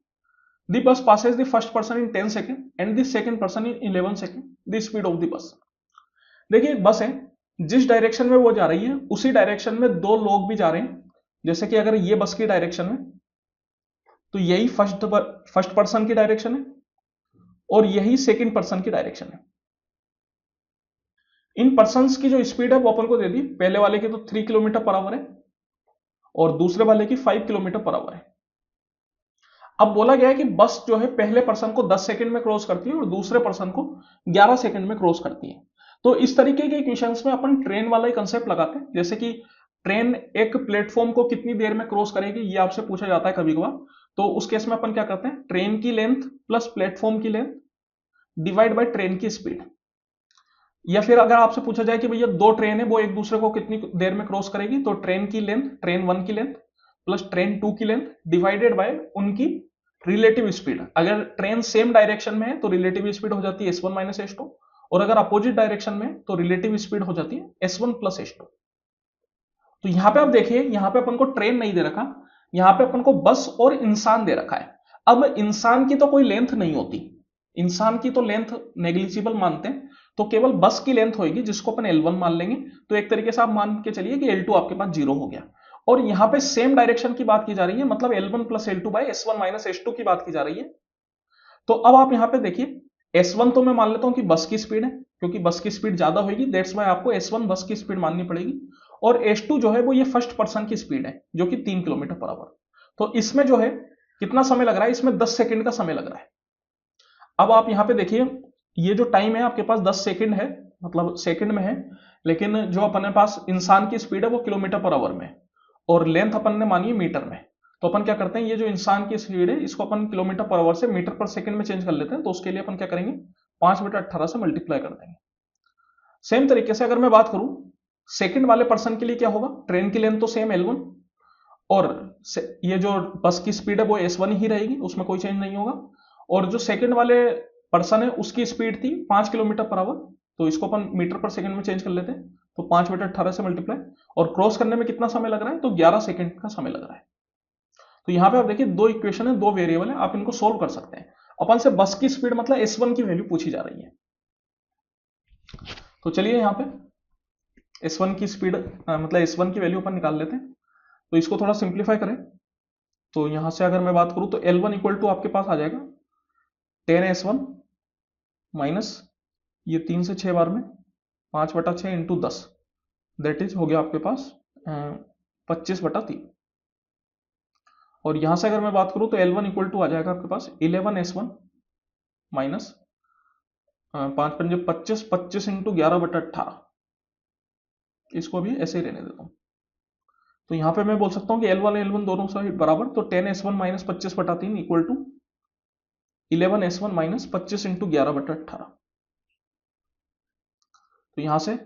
The bus passes the first person in 10 seconds and the second person in 11 seconds. The speed of the bus. देखिए बस है, जिस direction में वो जा रही है उसी डायरेक्शन में दो लोग भी जा रहे हैं। जैसे कि अगर ये बस की डायरेक्शन है तो यही फर्स्ट पर्सन की डायरेक्शन है और यही सेकंड पर्सन की डायरेक्शन है। इन पर्सन्स की जो स्पीड है वो अपन को दे दी, पहले वाले की तो 3 किलोमीटर पर आवर है और दूसरे वाले की 5 किलोमीटर पर आवर है। अब बोला गया है कि बस जो है पहले पर्सन को 10 सेकंड में क्रॉस करती है और दूसरे पर्सन को 11 सेकंड में क्रॉस करती है। तो इस तरीके के इक्वेशंस में अपन ट्रेन वाला ही कंसेप्ट लगाते हैं, जैसे कि ट्रेन एक प्लेटफॉर्म को कितनी देर में क्रॉस करेगी ये आपसे पूछा जाता है कभी कभार। तो उस केस में अपन क्या करते हैं, ट्रेन की लेंथ प्लस प्लेटफॉर्म की लेंथ डिवाइड बाय ट्रेन की स्पीड। या फिर अगर आपसे पूछा जाए कि भैया दो ट्रेन है वो एक दूसरे को कितनी देर में क्रॉस करेगी, तो ट्रेन की लेंथ, ट्रेन 1 की लेंथ प्लस ट्रेन 2 की लेंथ डिवाइडेड बाय उनकी रिलेटिव स्पीड। अगर ट्रेन सेम डायरेक्शन में है तो रिलेटिव स्पीड हो जाती है s1 माइनस s2, और अगर अपोजिट डायरेक्शन में तो रिलेटिव स्पीड हो जाती है s1 प्लस s2। तो यहां पे आप देखिए, यहां पे अपन को ट्रेन नहीं दे रखा, यहां पे अपन को बस और इंसान दे रखा है। अब इंसान की तो कोई लेंथ नहीं होती, इंसान की तो लेंथ नेग्लिजिबल मानते हैं, तो केवल बस की लेंथ होगी जिसको अपन L1 मान लेंगे। तो एक तरीके से आप मान के चलिए कि L2 आपके पास 0 हो गया, और यहां पे सेम डायरेक्शन की बात की जा रही है, मतलब L1 plus L2 bye S1 minus S2 की बात की जा रही है। तो अब आप यहां पे देखिए S1 तो मैं मान लेता हूं कि बस की स्पीड है, क्योंकि बस की स्पीड ज्यादा होगी, दैट्स वाई आपको S1 बस की स्पीड माननी पड़ेगी, और S2 जो है वो ये फर्स्ट पर्सन की स्पीड है जो कि 3 किलोमीटर पर आवर। तो इसमें जो है कितना समय लग रहा है, इसमें 10 सेकंड का समय लग रहा है। अब आप यहां पे देखिए ये जो टाइम है आपके पास 10 सेकंड है, मतलब सेकंड में है, लेकिन जो अपने पास इंसान की स्पीड है वो किलोमीटर पर आवर में, और लेंथ अपन ने मानी है मीटर में। तो अपन क्या करते हैं, ये जो इंसान की स्पीड है इसको अपन किलोमीटर पर आवर से मीटर पर सेकंड में चेंज कर लेते हैं। तो उसके लिए अपन क्या करेंगे, 5/18 से मल्टीप्लाई कर देंगे। सेम तरीके से अगर मैं बात करूं सेकंड वाले पर्सन के लिए क्या होगा, ट्रेन की लेंथ तो सेम L1, और ये जो बस की स्पीड है वो S1 ही रहेगी, उसमें कोई चेंज नहीं होगा। और जो सेकंड वाले पर्सन है उसकी स्पीड थी 5 किलोमीटर पर आवर, तो इसको अपन मीटर पर सेकंड में चेंज कर लेते हैं। तो 5/18 से मल्टीप्लाई, और क्रॉस करने में कितना समय लग रहा है, तो 11 सेकंड का समय लग रहा है। तो यहां पे आप देखिए दो इक्वेशन है, दो वेरिएबल है, आप इनको सोल्व कर सकते हैं। अपन से बस की स्पीड मतलब S1 की वैल्यू पूछी जा रही है, तो चलिए यहां पे S1 की स्पीड मतलब S1 की वैल्यू अपन निकाल लेते हैं। तो इसको थोड़ा सिंप्लीफाई करें, तो यहां से अगर मैं बात करूं तो L1 इक्वल टू आपके पास आ जाएगा 10S1 माइनस ये 3 से 6 बार में 5/6 इंटू 10, दैट इज हो गया आपके पास 25/3। और यहां से अगर मैं बात करूं तो L1 इक्वल टू आ जाएगा आपके पास 11S1 माइनस 5×5 = 25, 25 इंटू 11/18, इसको भी ऐसे ही रहने देता हूं। तो यहां पे मैं बोल सकता हूं कि L1 L1 दोनों साइड बराबर, तो 10S1 minus 25/3 equal to 11S1 minus 25 into 11/18। तो यहां से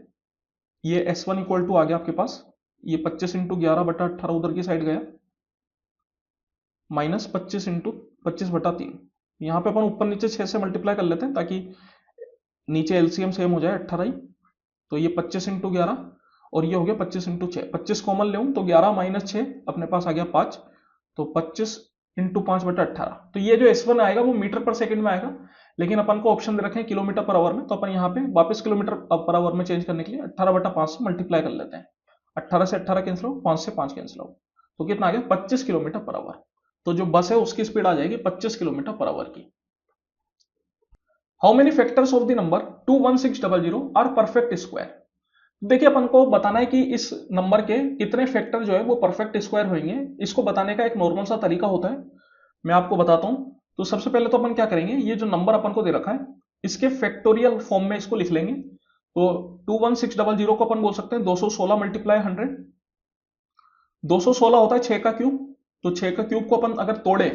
ये S1 इक्वल टू आ गया आपके पास ये 25 इंटू 11/18 उधर की साइड गया, माइनस 25 इंटू 25/3। यहाँ पे अपन ऊपर नीचे 6 से मल्टीप्लाई कर लेते हैं ताकि नीचे एलसीएम सेम हो जाए 18 ही। तो ये 25 इंटू 11 और ये हो गया 25 इंटू 6। 25 कॉमन ले तो 11 माइनस 6 अपने पास आ गया 5। तो 25 इंटू 5/18। तो ये जो S1 आएगा वो मीटर पर सेकंड में आएगा, लेकिन अपन को ऑप्शन दे रखे हैं किलोमीटर पर आवर में, तो अपन यहाँ पे वापस किलोमीटर पर आवर में चेंज करने के लिए 18/5 से मल्टीप्लाई कर लेते हैं। 18 से 18 कैंसिल हो, 5 से 5 कैंसिल हो, तो कितना आ गया 25 किलोमीटर पर आवर। तो जो बस है उसकी स्पीड आ जाएगी 25 किलोमीटर पर आवर की। How many factors of the number 21600 are perfect square. देखिए अपन को बताना है कि इस नंबर के कितने फैक्टर जो है वो परफेक्ट स्क्वायर होंगे। इसको बताने का एक नॉर्मल सा तरीका होता है, मैं आपको बताता हूं। तो सबसे पहले तो अपन क्या करेंगे, ये जो नंबर अपन को दे रखा है इसके फैक्टोरियल फॉर्म में इसको लिख लेंगे। तो 21600 को अपन बोल सकते हैं 216 मल्टीप्लाई 100। 216 होता है 6 का क्यूब, तो 6 का क्यूब को अपन अगर तोड़े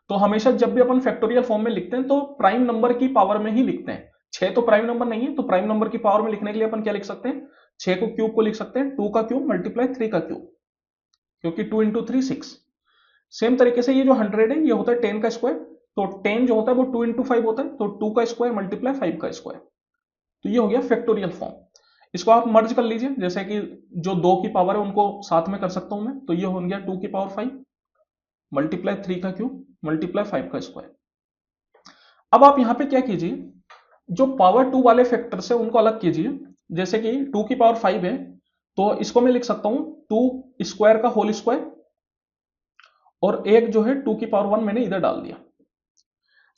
तो हमेशा जब भी अपन फैक्टोरियल फॉर्म में लिखते हैं तो प्राइम नंबर की पावर में ही लिखते हैं। 6 तो प्राइम नंबर नहीं है, तो प्राइम नंबर की पावर में लिखने के लिए अपन क्या लिख सकते हैं, 6 को क्यूब को लिख सकते हैं 2 का क्यूब मल्टीप्लाई 3 का क्यूब, क्योंकि 2 इंटू 3 6। सेम तरीके से ये जो 100 है ये होता है 10 का स्क्वायर, तो 10 जो होता है वो 2 इंटू 5 होता है, तो 2 का स्क्वायर मल्टीप्लाई 5 का स्क्वायर। तो ये हो गया फैक्टोरियल फॉर्म। इसको आप मर्ज कर लीजिए, जैसे कि जो 2 की पावर है उनको साथ में कर सकता हूं मैं, तो ये हो गया 2 की पावर 5 मल्टीप्लाई 3 का क्यूब मल्टीप्लाई 5 का स्क्वायर। अब आप यहां पे क्या कीजिए, जो पावर 2 वाले फैक्टर्स है उनको अलग कीजिए। जैसे कि 2 की पावर 5 है तो इसको मैं लिख सकता हूं 2 स्क्वायर का होल स्क्वायर, और एक जो है 2 की पावर 1 मैंने इधर डाल दिया।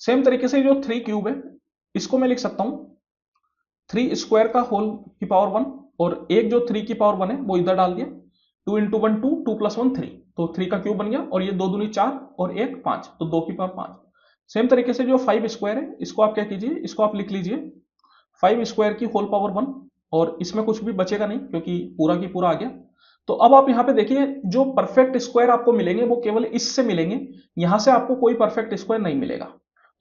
सेम तरीके से जो 3 क्यूब है इसको मैं लिख सकता हूं 3 स्क्वायर का होल की पावर 1, और एक जो 3 की पावर 1 है वो इधर डाल दिया। 2 इंटू 1 2, 2 प्लस 1 3, तो 3 का क्यूब बन गया, और ये 2 दूनी 4 और 1 5, तो 2 की पावर 5। सेम तरीके से जो 5 स्क्वायर है इसको आप क्या कीजिए, इसको आप लिख लीजिए 5 स्क्वायर की होल पावर 1, और इसमें कुछ भी बचेगा नहीं क्योंकि पूरा की पूरा आ गया। तो अब आप यहां पे देखिए जो परफेक्ट स्क्वायर आपको मिलेंगे वो केवल इससे मिलेंगे, यहां से आपको कोई परफेक्ट स्क्वायर नहीं मिलेगा।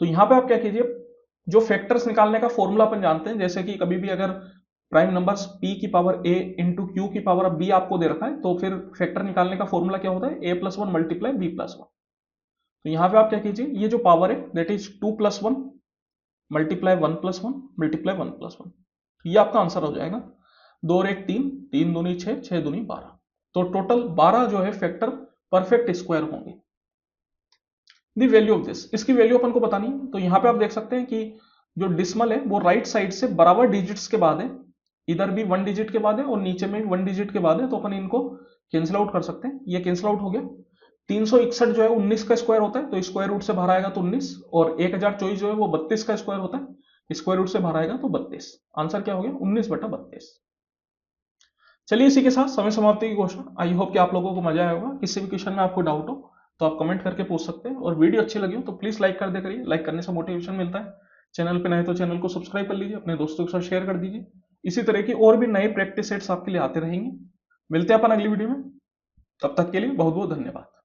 तो यहां पे आप क्या कीजिए, जो फैक्टर्स निकालने का फॉर्मूला अपन जानते हैं, जैसे कि कभी भी अगर प्राइम नंबर्स p की पावर a इंटू क्यू की पावर b आपको दे रखा है, तो फिर फैक्टर निकालने का फॉर्मूला क्या होता है, a plus 1 multiply b plus 1। तो यहां पे आप क्या कीजिए, ये जो पावर है that is 2 plus 1 multiply 1 plus 1 multiply 1 plus 1, ये आपका आंसर हो जाएगा। 2 और 1 3, 3 दूनी 6, 6 दूनी 12, तो टोटल 12 जो है फैक्टर परफेक्ट स्क्वायर होंगे। द वैल्यू ऑफ दिस, इसकी वैल्यू अपन को बतानी है। तो यहां पे आप देख सकते हैं कि जो डिस्मल है वो राइट साइड से बराबर डिजिट्स के बाद है, इधर भी 1 डिजिट के बाद है और नीचे में भी 1 डिजिट के बाद है, तो अपन इनको कैंसिल आउट कर सकते हैं। ये कैंसिल आउट हो गया। 361 जो है 19 का स्क्वायर होता है, तो स्क्वायर रूट से बाहर आएगा तो 19, और 1024 जो है वो 32 का स्क्वायर होता है, स्क्वायर रूट से बाहर आएगा तो 32। आंसर क्या हो गया, 19/32। चलिए इसी के साथ समय समाप्ति की घोषणा। आई होप कि आप लोगों को मजा आया होगा। किसी भी क्वेश्चन में आपको डाउट हो तो आप कमेंट करके पूछ सकते हैं, और वीडियो अच्छी लगी हो तो प्लीज लाइक कर दे करिए, लाइक करने से मोटिवेशन मिलता है। चैनल पे नए तो चैनल को सब्सक्राइब कर लीजिए, अपने दोस्तों के साथ शेयर कर दीजिए। इसी तरह की और भी नए प्रैक्टिस सेट्स आपके लिए आते रहेंगे। मिलते हैं अपन अगली वीडियो में, तब तक के लिए बहुत बहुत धन्यवाद।